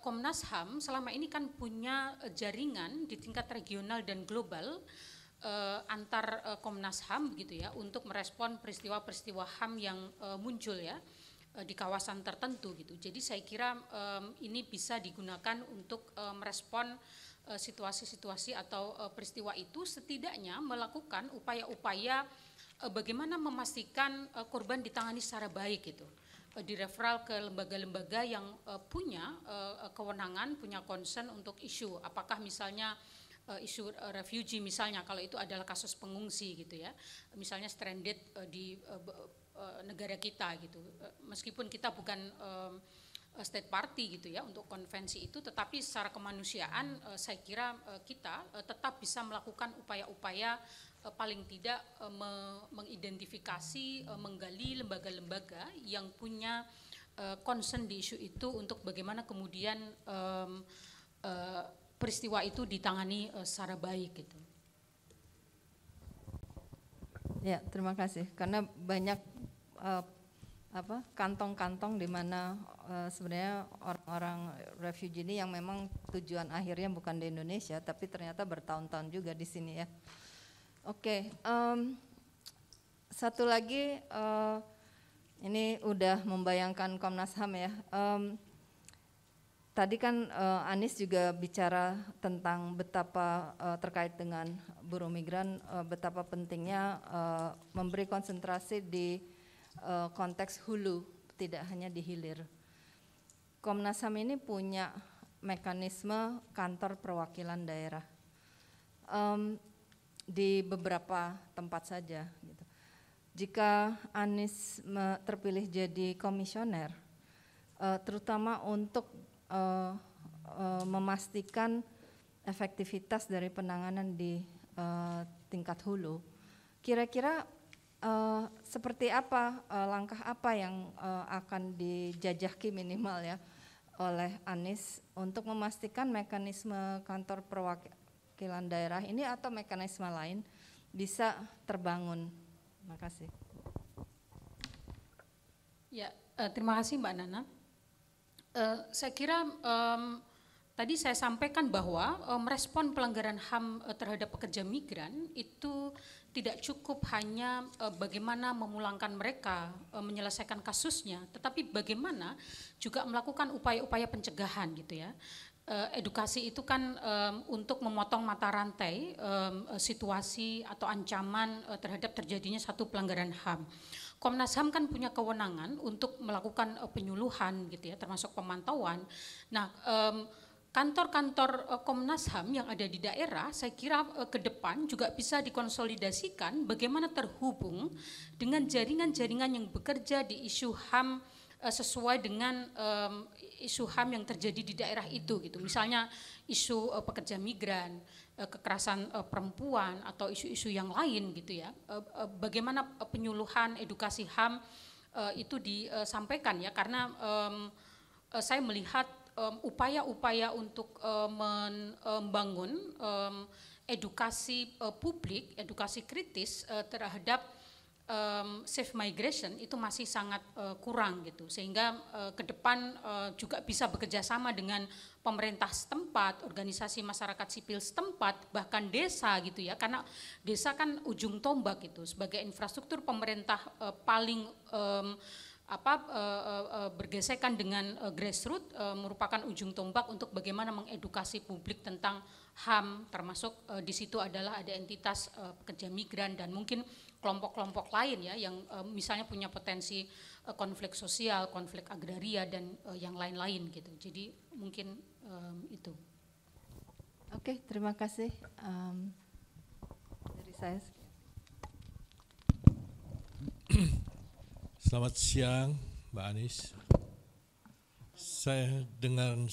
Komnas HAM selama ini kan punya jaringan di tingkat regional dan global antar Komnas HAM gitu ya, untuk merespon peristiwa-peristiwa HAM yang muncul ya di kawasan tertentu gitu. Jadi saya kira ini bisa digunakan untuk merespon situasi-situasi atau peristiwa itu, setidaknya melakukan upaya-upaya bagaimana memastikan korban ditangani secara baik gitu, direferal ke lembaga-lembaga yang punya kewenangan, punya concern untuk isu, apakah misalnya isu refugee misalnya, kalau itu adalah kasus pengungsi gitu ya, misalnya stranded di negara kita gitu, meskipun kita bukan state party gitu ya untuk konvensi itu, tetapi secara kemanusiaan saya kira kita tetap bisa melakukan upaya-upaya paling tidak mengidentifikasi, menggali lembaga-lembaga yang punya concern di isu itu, untuk bagaimana kemudian peristiwa itu ditangani secara baik gitu. Ya, terima kasih. Karena banyak kantong-kantong di mana sebenarnya orang-orang refugee ini yang memang tujuan akhirnya bukan di Indonesia, tapi ternyata bertahun-tahun juga di sini ya. Oke, satu lagi, ini udah membayangkan Komnas HAM ya. tadi kan Anies juga bicara tentang betapa terkait dengan buruh migran, betapa pentingnya memberi konsentrasi di konteks hulu, tidak hanya di hilir. Komnas HAM ini punya mekanisme kantor perwakilan daerah di beberapa tempat saja. Gitu. Jika Anies terpilih jadi komisioner, terutama untuk memastikan efektivitas dari penanganan di tingkat hulu, kira-kira seperti apa langkah apa yang akan dijajaki minimal ya oleh Anies untuk memastikan mekanisme kantor perwakilan daerah ini atau mekanisme lain bisa terbangun. Terima kasih. Ya, terima kasih Mbak Nana. Saya kira tadi saya sampaikan bahwa merespon pelanggaran HAM terhadap pekerja migran itu tidak cukup hanya bagaimana memulangkan mereka, menyelesaikan kasusnya, tetapi bagaimana juga melakukan upaya-upaya pencegahan gitu ya. Edukasi itu kan untuk memotong mata rantai situasi atau ancaman terhadap terjadinya satu pelanggaran HAM. Komnas HAM kan punya kewenangan untuk melakukan penyuluhan gitu ya, termasuk pemantauan. Nah, kantor-kantor Komnas HAM yang ada di daerah, saya kira ke depan juga bisa dikonsolidasikan bagaimana terhubung dengan jaringan-jaringan yang bekerja di isu HAM sesuai dengan isu HAM yang terjadi di daerah itu gitu. Misalnya isu pekerja migran, kekerasan perempuan atau isu-isu yang lain gitu ya. Bagaimana penyuluhan edukasi HAM itu disampaikan ya, karena saya melihat upaya-upaya untuk membangun edukasi publik, edukasi kritis terhadap safe migration itu masih sangat kurang gitu, sehingga ke depan juga bisa bekerja sama dengan pemerintah setempat, organisasi masyarakat sipil setempat, bahkan desa gitu ya, karena desa kan ujung tombak gitu sebagai infrastruktur pemerintah paling bergesekan dengan grassroots, merupakan ujung tombak untuk bagaimana mengedukasi publik tentang HAM, termasuk di situ adalah ada entitas pekerja migran dan mungkin kelompok-kelompok lain ya yang misalnya punya potensi konflik sosial, konflik agraria dan yang lain-lain gitu. Jadi mungkin itu. Oke, terima kasih dari saya. Selamat siang Mbak Anies. Saya dengan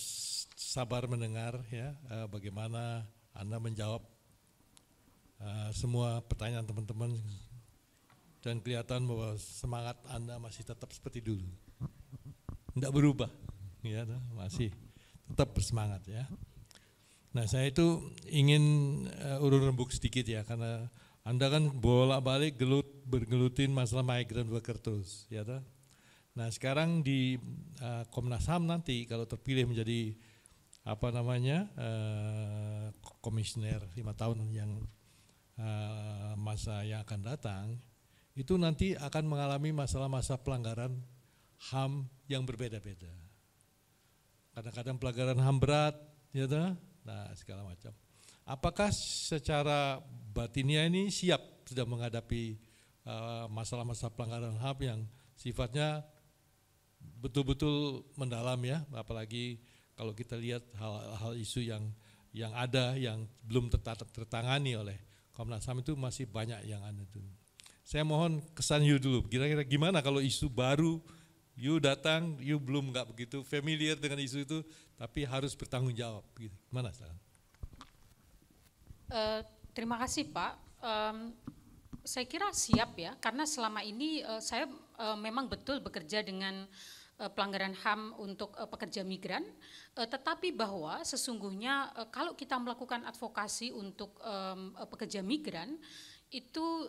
sabar mendengar ya bagaimana Anda menjawab semua pertanyaan teman-teman dan kelihatan bahwa semangat Anda masih tetap seperti dulu, tidak berubah, ya, masih tetap bersemangat ya. Nah saya itu ingin urun rembuk sedikit ya, karena Anda kan bolak-balik bergelutin masalah migrant worker terus, ya. Nah sekarang di Komnas HAM nanti kalau terpilih menjadi komisioner 5 tahun yang masa yang akan datang, itu nanti akan mengalami masalah-masalah pelanggaran HAM yang berbeda-beda. Kadang-kadang pelanggaran HAM berat, ya, nah segala macam. Apakah secara batinnya ini siap sudah menghadapi masalah-masalah pelanggaran HAM yang sifatnya betul-betul mendalam ya, apalagi kalau kita lihat hal-hal isu yang ada yang belum tertangani oleh Komnas HAM itu masih banyak yang ada tuh. Saya mohon kesan you dulu, kira-kira gimana kalau isu baru, you datang, you belum nggak begitu familiar dengan isu itu, tapi harus bertanggung jawab, gitu. Gimana sekarang? Terima kasih Pak. Saya kira siap ya, karena selama ini saya memang betul bekerja dengan pelanggaran HAM untuk pekerja migran, tetapi bahwa sesungguhnya kalau kita melakukan advokasi untuk pekerja migran, itu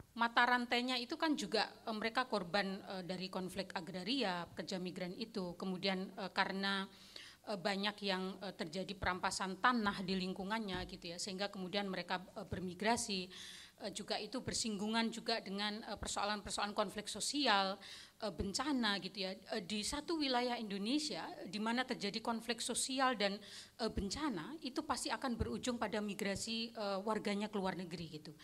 mata rantainya itu kan juga mereka korban dari konflik agraria, pekerja migran itu, kemudian karena banyak yang terjadi perampasan tanah di lingkungannya gitu ya, sehingga kemudian mereka bermigrasi. juga itu bersinggungan juga dengan persoalan-persoalan konflik sosial, bencana gitu ya. Di satu wilayah Indonesia di mana terjadi konflik sosial dan bencana, itu pasti akan berujung pada migrasi warganya ke luar negeri gitu.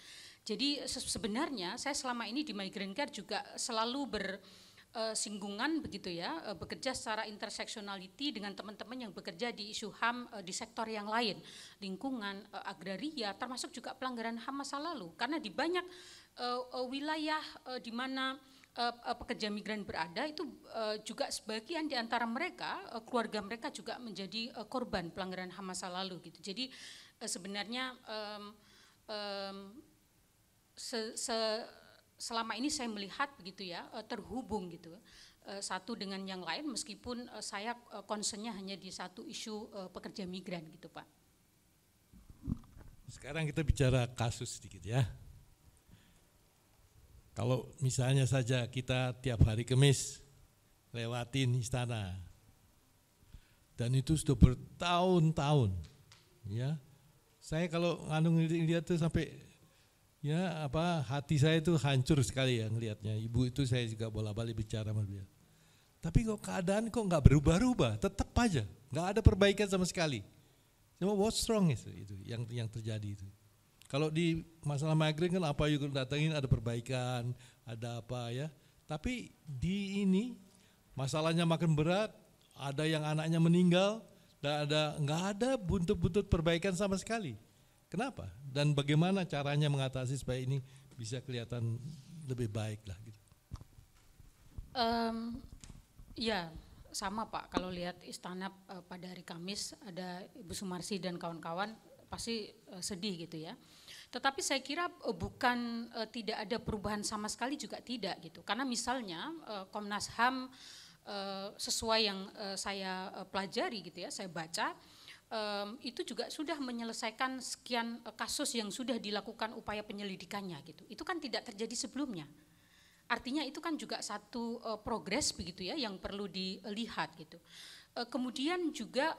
Jadi sebenarnya saya selama ini di Migrant Care juga selalu bersinggungan begitu ya, bekerja secara interseksionality dengan teman-teman yang bekerja di isu HAM di sektor yang lain, lingkungan, agraria, termasuk juga pelanggaran HAM masa lalu. Karena di banyak wilayah di mana pekerja migran berada itu juga sebagian di antara mereka, keluarga mereka juga menjadi korban pelanggaran HAM masa lalu gitu. Jadi sebenarnya selama ini saya melihat begitu ya, terhubung gitu satu dengan yang lain, meskipun saya concernnya hanya di satu isu pekerja migran gitu Pak. Sekarang kita bicara kasus sedikit ya. Kalau misalnya saja kita tiap hari Kamis lewatin istana, dan itu sudah bertahun-tahun, ya. Saya kalau ngandung lihat tuh sampai ya hati saya itu hancur sekali ya ngelihatnya. Ibu itu saya juga bolak-balik bicara sama dia. Tapi kok keadaan kok nggak berubah-ubah, tetap aja nggak ada perbaikan sama sekali. Cuma what's wrong itu yang terjadi itu. Kalau di masalah migran kan apa yang datangin ada perbaikan, ada apa ya. Tapi di ini masalahnya makin berat, ada yang anaknya meninggal, dan nggak ada buntut-buntut perbaikan sama sekali. Kenapa? Dan bagaimana caranya mengatasi supaya ini bisa kelihatan lebih baik lah gitu. Ya sama Pak, kalau lihat istana pada hari Kamis ada Ibu Sumarsi dan kawan-kawan pasti sedih gitu ya. Tetapi saya kira bukan tidak ada perubahan sama sekali, juga tidak gitu. Karena misalnya Komnas HAM sesuai yang saya pelajari gitu ya, saya baca, itu juga sudah menyelesaikan sekian kasus yang sudah dilakukan upaya penyelidikannya gitu. Itu kan tidak terjadi sebelumnya. Artinya itu kan juga satu progres begitu ya yang perlu dilihat gitu. Kemudian juga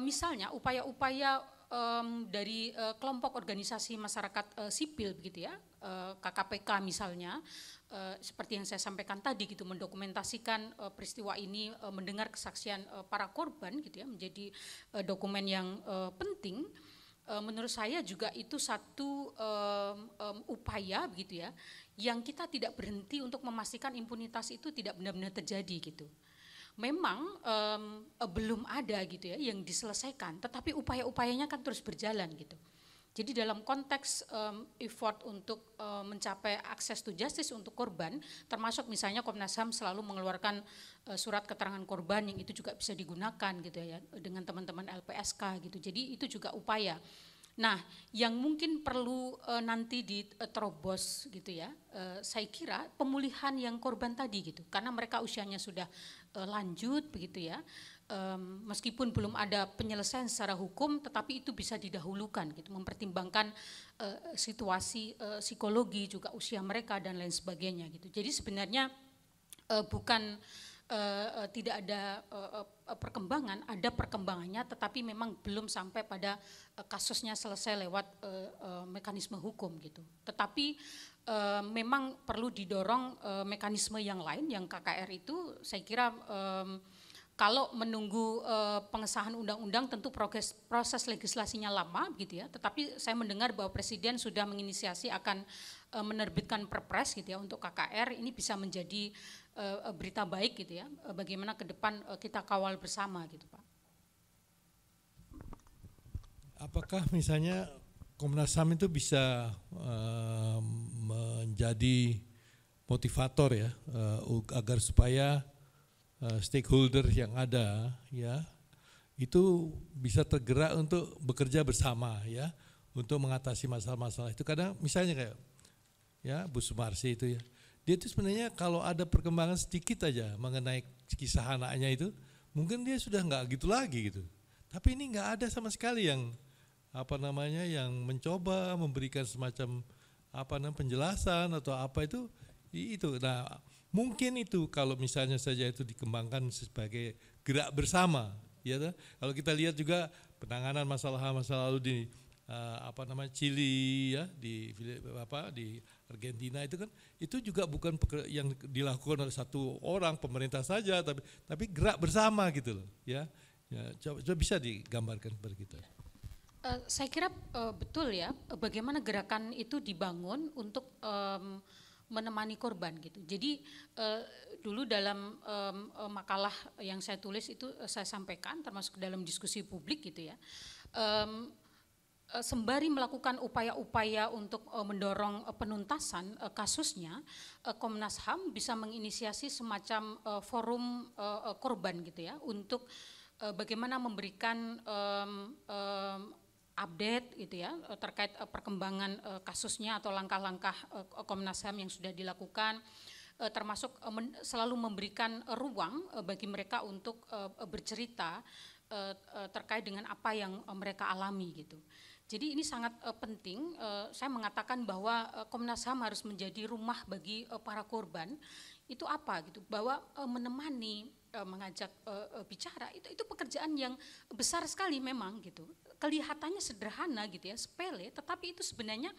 misalnya upaya-upaya dari kelompok organisasi masyarakat sipil begitu ya, KKPK misalnya, seperti yang saya sampaikan tadi gitu, mendokumentasikan peristiwa ini, mendengar kesaksian para korban gitu ya, menjadi dokumen yang penting. Menurut saya juga itu satu upaya begitu ya, yang kita tidak berhenti untuk memastikan impunitas itu tidak benar-benar terjadi gitu. Memang belum ada gitu ya yang diselesaikan, tetapi upaya-upayanya kan terus berjalan gitu. Jadi dalam konteks effort untuk mencapai akses to justice untuk korban, termasuk misalnya Komnas HAM selalu mengeluarkan surat keterangan korban yang itu juga bisa digunakan gitu ya dengan teman-teman LPSK gitu. Jadi itu juga upaya. Nah, yang mungkin perlu nanti diterobos gitu ya, saya kira pemulihan yang korban tadi gitu, karena mereka usianya sudah lanjut begitu ya, meskipun belum ada penyelesaian secara hukum, tetapi itu bisa didahulukan gitu, mempertimbangkan situasi psikologi juga usia mereka dan lain sebagainya gitu. Jadi sebenarnya bukan tidak ada perkembangan, ada perkembangannya, tetapi memang belum sampai pada kasusnya selesai lewat mekanisme hukum gitu. Tetapi memang perlu didorong mekanisme yang lain, yang KKR itu saya kira kalau menunggu pengesahan undang-undang tentu proses legislasinya lama gitu ya, tetapi saya mendengar bahwa Presiden sudah menginisiasi akan menerbitkan perpres gitu ya untuk KKR, ini bisa menjadi berita baik gitu ya, bagaimana ke depan kita kawal bersama gitu Pak. Apakah misalnya Komnas HAM itu bisa menjadi motivator ya, agar supaya stakeholder yang ada ya itu bisa tergerak untuk bekerja bersama ya, untuk mengatasi masalah-masalah itu. Kadang misalnya kayak ya Bu Sumarsi itu ya, dia itu sebenarnya kalau ada perkembangan sedikit aja mengenai kisah anaknya itu, mungkin dia sudah nggak gitu lagi gitu. Tapi ini nggak ada sama sekali yang yang mencoba memberikan semacam penjelasan atau apa itu. Nah, mungkin itu kalau misalnya saja itu dikembangkan sebagai gerak bersama, ya. Kalau kita lihat juga penanganan masalah lalu di Chili ya di Argentina itu kan itu juga bukan yang dilakukan oleh satu orang pemerintah saja tapi gerak bersama gitu loh ya coba bisa digambarkan kepada kita. Saya kira betul ya bagaimana gerakan itu dibangun untuk menemani korban gitu. Jadi dulu dalam makalah yang saya tulis itu saya sampaikan termasuk dalam diskusi publik gitu ya. Sembari melakukan upaya-upaya untuk mendorong penuntasan kasusnya, Komnas HAM bisa menginisiasi semacam forum korban gitu ya untuk bagaimana memberikan update gitu ya terkait perkembangan kasusnya atau langkah-langkah Komnas HAM yang sudah dilakukan, termasuk selalu memberikan ruang bagi mereka untuk bercerita terkait dengan apa yang mereka alami gitu. Jadi ini sangat penting, saya mengatakan bahwa Komnas HAM harus menjadi rumah bagi para korban. Itu apa gitu, bahwa menemani, mengajak bicara, itu pekerjaan yang besar sekali memang gitu. Kelihatannya sederhana gitu ya, sepele, tetapi itu sebenarnya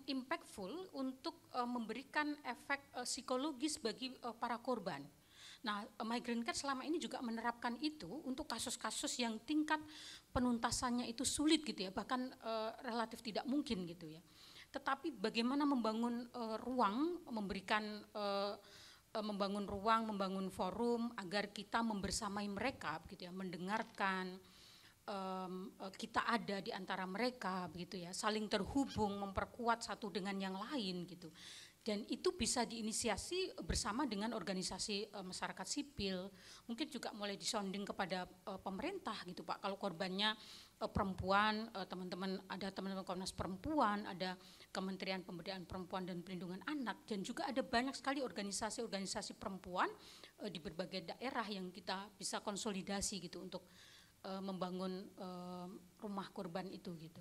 impactful untuk memberikan efek psikologis bagi para korban. Nah, Migrant Care selama ini juga menerapkan itu untuk kasus-kasus yang tingkat penuntasannya itu sulit gitu ya, bahkan relatif tidak mungkin gitu ya. Tetapi bagaimana membangun ruang, membangun ruang, membangun forum agar kita membersamai mereka gitu ya, mendengarkan, kita ada di antara mereka begitu ya, saling terhubung, memperkuat satu dengan yang lain gitu. Dan itu bisa diinisiasi bersama dengan organisasi masyarakat sipil, mungkin juga mulai disonding kepada pemerintah gitu Pak. Kalau korbannya perempuan, ada teman-teman Komnas Perempuan, ada Kementerian Pemberdayaan Perempuan dan Perlindungan Anak, dan juga ada banyak sekali organisasi-organisasi perempuan di berbagai daerah yang kita bisa konsolidasi gitu untuk membangun rumah korban itu gitu.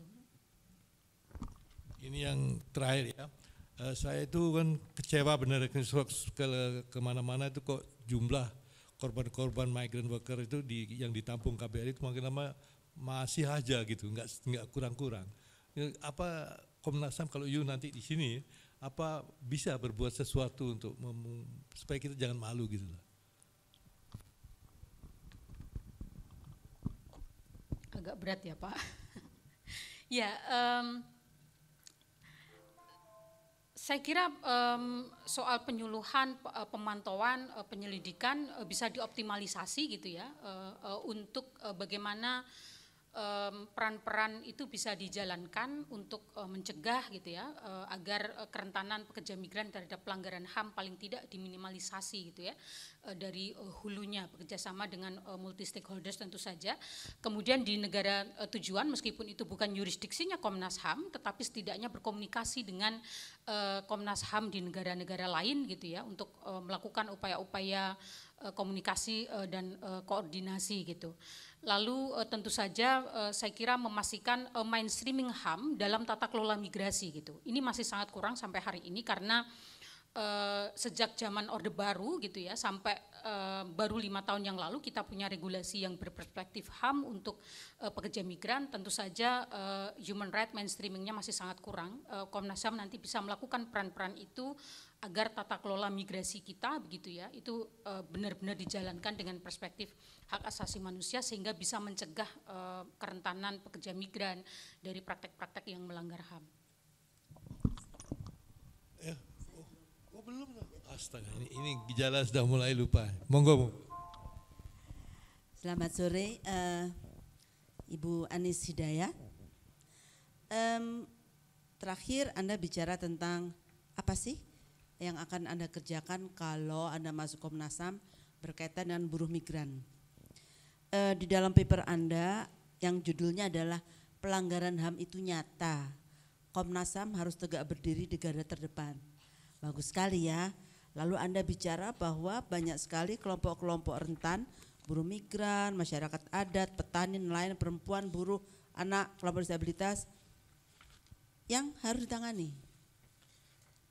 Ini yang terakhir ya. Saya itu kan kecewa benar kemana-mana itu kok jumlah korban-korban migrant worker itu yang ditampung KBRI itu makin lama masih aja gitu, nggak kurang-kurang. Apa Komnas HAM kalau nanti di sini apa bisa berbuat sesuatu untuk supaya kita jangan malu gitu lah. Agak berat ya Pak. Ya. Saya kira soal penyuluhan, pemantauan, penyelidikan bisa dioptimalisasi gitu ya untuk bagaimana peran-peran itu bisa dijalankan untuk mencegah gitu ya agar kerentanan pekerja migran terhadap pelanggaran HAM paling tidak diminimalisasi gitu ya dari hulunya, bekerjasama dengan multi stakeholders tentu saja. Kemudian di negara tujuan meskipun itu bukan yurisdiksinya Komnas HAM, tetapi setidaknya berkomunikasi dengan Komnas HAM di negara-negara lain gitu ya untuk melakukan upaya-upaya komunikasi dan koordinasi gitu. Lalu tentu saja saya kira memastikan mainstreaming HAM dalam tata kelola migrasi gitu. Ini masih sangat kurang sampai hari ini karena sejak zaman Orde Baru gitu ya sampai baru 5 tahun yang lalu kita punya regulasi yang berperspektif HAM untuk pekerja migran. Tentu saja human right mainstreamingnya masih sangat kurang. Komnas HAM nanti bisa melakukan peran-peran itu agar tata kelola migrasi kita begitu ya itu benar-benar dijalankan dengan perspektif hak asasi manusia sehingga bisa mencegah kerentanan pekerja migran dari praktek-praktek yang melanggar HAM. Ya. Oh belum. Astaga, ini gejala sudah mulai lupa. Monggo. Selamat sore, Ibu Anis Hidayah. Terakhir Anda bicara tentang apa sih yang akan Anda kerjakan kalau Anda masuk Komnas HAM berkaitan dengan buruh migran. Di dalam paper Anda yang judulnya adalah pelanggaran HAM itu nyata. Komnas HAM harus tegak berdiri di garda terdepan. Bagus sekali ya. Lalu Anda bicara bahwa banyak sekali kelompok-kelompok rentan, buruh migran, masyarakat adat, petani, nelayan, perempuan, buruh, anak, kelompok disabilitas yang harus ditangani.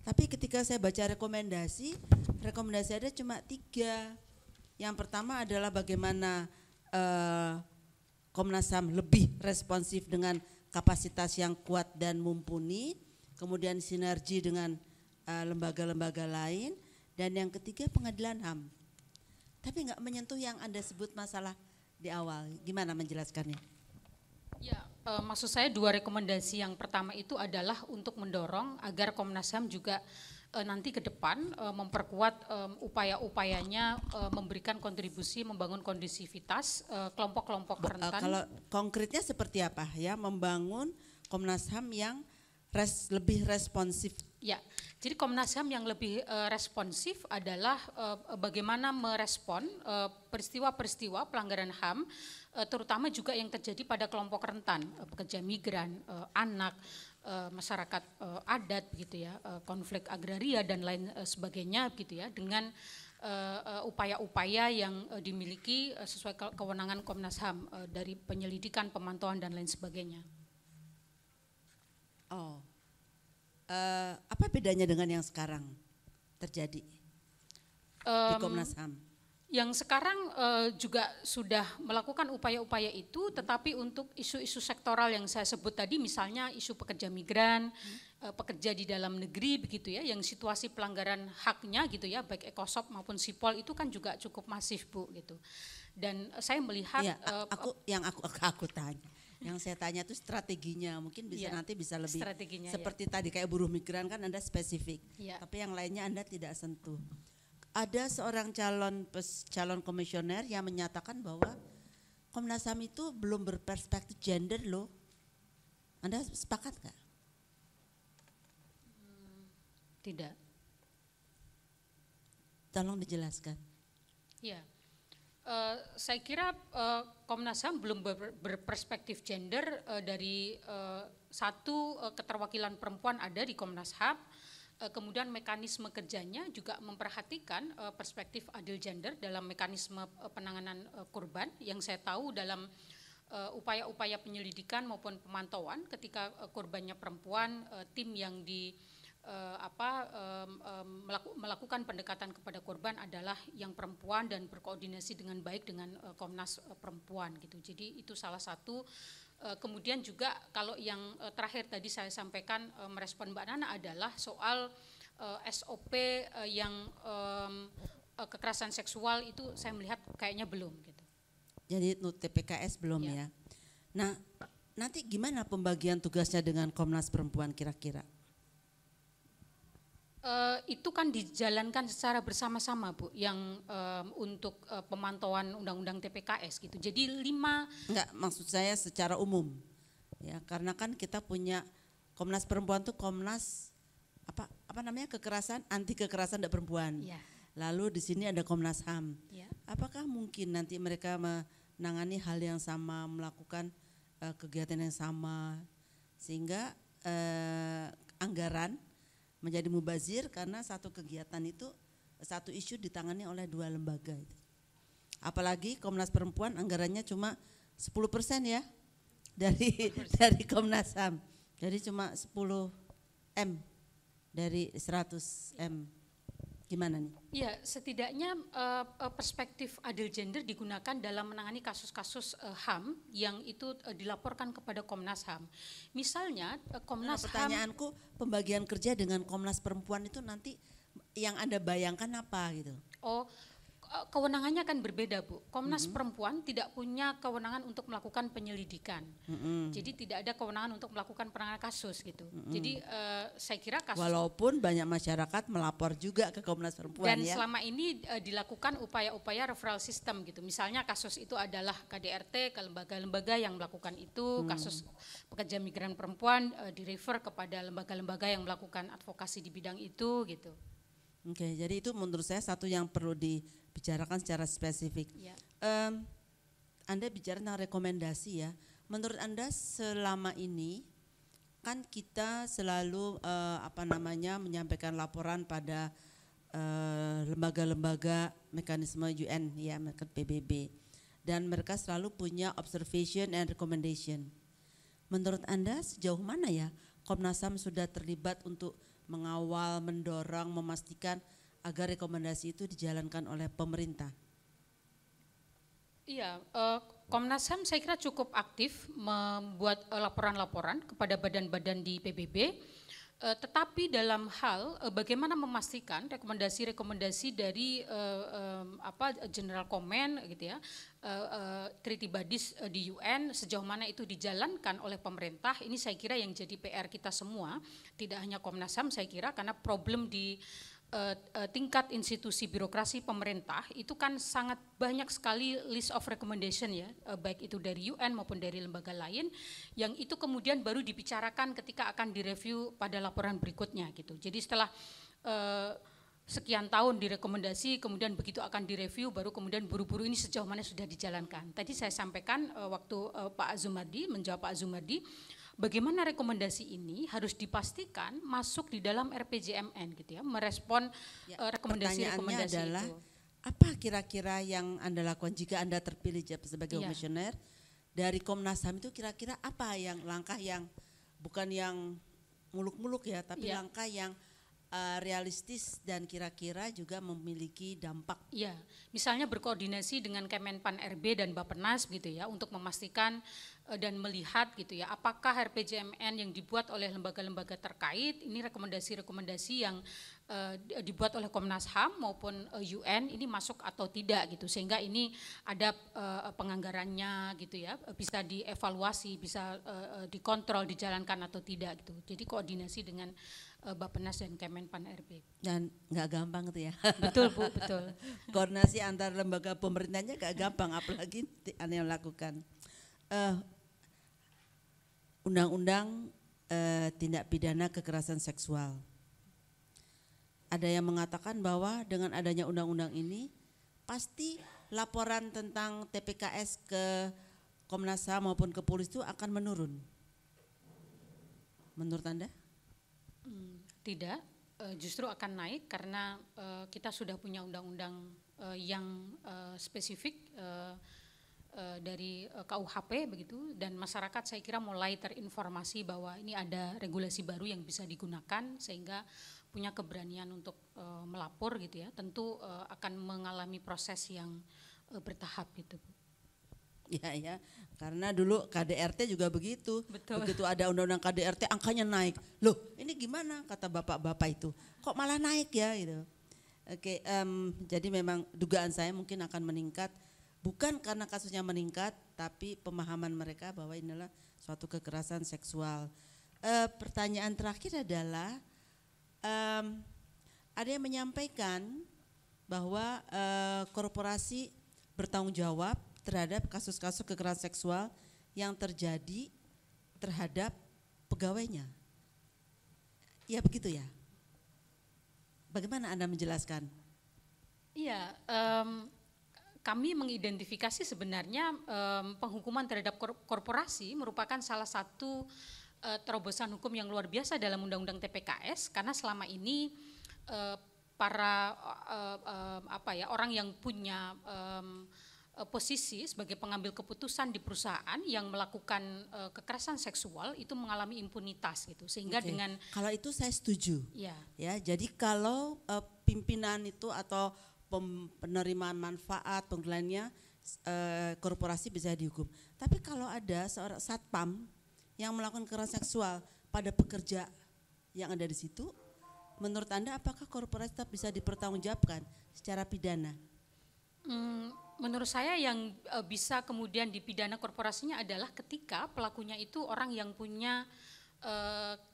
Tapi ketika saya baca rekomendasi ada cuma 3. Yang pertama adalah bagaimana Komnas HAM lebih responsif dengan kapasitas yang kuat dan mumpuni, kemudian sinergi dengan lembaga-lembaga lain, dan yang ketiga pengadilan HAM. Tapi nggak menyentuh yang Anda sebut masalah di awal. Gimana menjelaskannya? Ya, maksud saya 2 rekomendasi. Yang pertama itu adalah untuk mendorong agar Komnas HAM juga nanti ke depan memperkuat upaya-upayanya memberikan kontribusi membangun kondusivitas kelompok-kelompok rentan. Kalau konkretnya seperti apa ya, membangun Komnas HAM yang lebih responsif? Ya, jadi Komnas HAM yang lebih responsif adalah bagaimana merespon peristiwa-peristiwa pelanggaran HAM, terutama juga yang terjadi pada kelompok rentan, pekerja migran, anak, masyarakat adat, gitu ya, konflik agraria dan lain sebagainya, gitu ya, dengan upaya-upaya yang dimiliki sesuai kewenangan Komnas HAM dari penyelidikan, pemantauan dan lain sebagainya. Oh. Apa bedanya dengan yang sekarang terjadi di Komnas HAM? Yang sekarang juga sudah melakukan upaya-upaya itu, tetapi untuk isu-isu sektoral yang saya sebut tadi, misalnya isu pekerja migran, pekerja di dalam negeri, begitu ya, yang situasi pelanggaran haknya gitu ya, baik Ecosop maupun Sipol itu kan juga cukup masif, Bu, gitu. Dan saya melihat ya, aku tanya. Yang saya tanya itu strateginya, mungkin bisa nanti bisa lebih seperti tadi kayak buruh migran kan Anda spesifik, tapi yang lainnya Anda tidak sentuh. Ada seorang calon komisioner yang menyatakan bahwa Komnas HAM itu belum berperspektif gender loh. Anda sepakat nggak? Tidak. Tolong dijelaskan. Ya. Saya kira Komnas HAM belum berperspektif gender dari satu keterwakilan perempuan ada di Komnas HAM, kemudian mekanisme kerjanya juga memperhatikan perspektif adil gender dalam mekanisme penanganan korban. Yang saya tahu dalam upaya-upaya penyelidikan maupun pemantauan ketika korbannya perempuan, tim yang melakukan pendekatan kepada korban adalah yang perempuan dan berkoordinasi dengan baik dengan Komnas Perempuan gitu. Jadi itu salah satu. Kemudian juga kalau yang terakhir tadi saya sampaikan merespon Mbak Nana adalah soal SOP yang kekerasan seksual itu saya melihat kayaknya belum gitu. Jadi TPKS belum ya. Nah, nanti gimana pembagian tugasnya dengan Komnas Perempuan kira-kira? Itu kan dijalankan secara bersama-sama, Bu, yang untuk pemantauan undang-undang TPKS gitu. Jadi 5. Enggak, maksud saya secara umum. Ya, karena kan kita punya Komnas Perempuan tuh Komnas apa namanya, kekerasan, anti kekerasan terhadap perempuan. Ya. Lalu di sini ada Komnas HAM. Ya. Apakah mungkin nanti mereka menangani hal yang sama, melakukan kegiatan yang sama, sehingga anggaran menjadi mubazir karena satu kegiatan itu, satu isu ditangani oleh 2 lembaga itu. Apalagi Komnas Perempuan anggarannya cuma 10% ya dari Komnas HAM. Jadi cuma 10 M dari 100 M. Gimana nih? Ya, setidaknya perspektif adil gender digunakan dalam menangani kasus-kasus HAM yang itu dilaporkan kepada Komnas HAM. Misalnya Komnas HAM. Pertanyaanku, pembagian kerja dengan Komnas Perempuan itu nanti yang Anda bayangkan apa gitu? Oh, kewenangannya kan berbeda, Bu. Komnas Perempuan tidak punya kewenangan untuk melakukan penyelidikan. Jadi tidak ada kewenangan untuk melakukan penanganan kasus gitu. Jadi saya kira kasus, walaupun banyak masyarakat melapor juga ke Komnas Perempuan dan ya. selama ini dilakukan upaya-upaya referral system gitu. Misalnya kasus itu adalah KDRT ke lembaga-lembaga yang melakukan itu, kasus pekerja migran perempuan direfer kepada lembaga-lembaga yang melakukan advokasi di bidang itu gitu. Oke, jadi itu menurut saya satu yang perlu dibicarakan secara spesifik. Ya. Anda bicara tentang rekomendasi ya. Menurut Anda selama ini kan kita selalu menyampaikan laporan pada lembaga-lembaga mekanisme UN ya, PBB, dan mereka selalu punya observation and recommendation. Menurut Anda sejauh mana ya Komnas HAM sudah terlibat untuk mengawal, mendorong, memastikan agar rekomendasi itu dijalankan oleh pemerintah? Iya, Komnas HAM saya kira cukup aktif membuat laporan-laporan kepada badan-badan di PBB, tetapi dalam hal bagaimana memastikan rekomendasi-rekomendasi dari General Comment gitu ya, treaty bodies di UN sejauh mana itu dijalankan oleh pemerintah, ini saya kira yang jadi PR kita semua, tidak hanya Komnas HAM saya kira, karena problem di tingkat institusi birokrasi pemerintah itu kan sangat banyak sekali list of recommendation ya, baik itu dari UN maupun dari lembaga lain, yang itu kemudian baru dibicarakan ketika akan direview pada laporan berikutnya gitu. Jadi setelah sekian tahun direkomendasi, kemudian begitu akan direview, baru kemudian buru-buru ini sejauh mana sudah dijalankan. Tadi saya sampaikan waktu Pak Azumardi, menjawab Pak Azumardi, bagaimana rekomendasi ini harus dipastikan masuk di dalam RPJMN gitu ya, merespon rekomendasi-rekomendasi adalah, itu. Apa kira-kira yang Anda lakukan jika Anda terpilih sebagai komisioner dari Komnas HAM itu, kira-kira apa yang langkah yang bukan yang muluk-muluk ya, tapi langkah yang realistis dan kira-kira juga memiliki dampak. Iya, misalnya berkoordinasi dengan Kemenpan RB dan Bappenas gitu ya, untuk memastikan dan melihat gitu ya, apakah RPJMN yang dibuat oleh lembaga-lembaga terkait ini rekomendasi-rekomendasi yang dibuat oleh Komnas HAM maupun UN ini masuk atau tidak gitu, sehingga ini ada penganggarannya gitu ya, bisa dievaluasi, bisa dikontrol, dijalankan atau tidak gitu. Jadi koordinasi dengan Bappenas dan Kemenpan RB. Dan nggak gampang itu ya. Betul Bu, betul. Koordinasi antar lembaga pemerintahnya nggak gampang, apalagi Anda yang lakukan. Undang-undang tindak pidana kekerasan seksual. Ada yang mengatakan bahwa dengan adanya undang-undang ini pasti laporan tentang TPKS ke Komnas HAM maupun ke polisi itu akan menurun. Menurut Anda? Tidak, justru akan naik karena kita sudah punya undang-undang yang spesifik dari KUHP begitu, dan masyarakat saya kira mulai terinformasi bahwa ini ada regulasi baru yang bisa digunakan sehingga punya keberanian untuk melapor gitu ya. Tentu akan mengalami proses yang bertahap gitu. Ya, karena dulu KDRT juga begitu. Betul. Begitu ada undang-undang KDRT angkanya naik. Loh, ini gimana kata bapak-bapak itu? Kok malah naik ya gitu. Oke, jadi memang dugaan saya mungkin akan meningkat, bukan karena kasusnya meningkat, tapi pemahaman mereka bahwa inilah suatu kekerasan seksual. Pertanyaan terakhir adalah, ada yang menyampaikan bahwa korporasi bertanggung jawab terhadap kasus-kasus kekerasan seksual yang terjadi terhadap pegawainya. Ya begitu ya? Bagaimana Anda menjelaskan? Iya, kami mengidentifikasi sebenarnya penghukuman terhadap korporasi merupakan salah satu terobosan hukum yang luar biasa dalam Undang-Undang TPKS, karena selama ini para orang yang punya posisi sebagai pengambil keputusan di perusahaan yang melakukan kekerasan seksual itu mengalami impunitas gitu, sehingga dengan kalau itu saya setuju. Ya, jadi kalau pimpinan itu atau penerimaan manfaat penggunanya korporasi bisa dihukum. Tapi kalau ada seorang satpam yang melakukan kekerasan seksual pada pekerja yang ada di situ, menurut Anda apakah korporasi tetap bisa dipertanggungjawabkan secara pidana? Menurut saya yang bisa kemudian dipidana korporasinya adalah ketika pelakunya itu orang yang punya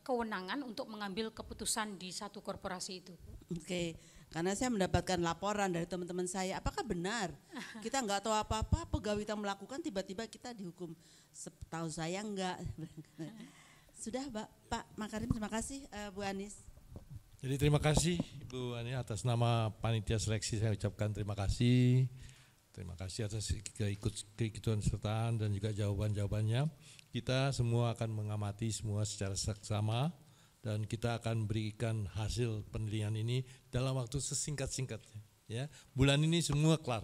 kewenangan untuk mengambil keputusan di satu korporasi itu. Oke, karena saya mendapatkan laporan dari teman-teman saya, apakah benar kita nggak tahu apa-apa, pegawai kita melakukan tiba-tiba kita dihukum? Setahu saya enggak. Sudah Pak Makarim, terima kasih Bu Anis. Jadi terima kasih Ibu Ani, atas nama panitia seleksi saya ucapkan terima kasih. Terima kasih atas keikutsertaan sertaan dan juga jawaban-jawabannya. Kita semua akan mengamati semua secara seksama dan kita akan berikan hasil penelitian ini dalam waktu sesingkat-singkatnya. Ya, bulan ini semua kelar.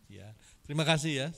Ya, terima kasih ya.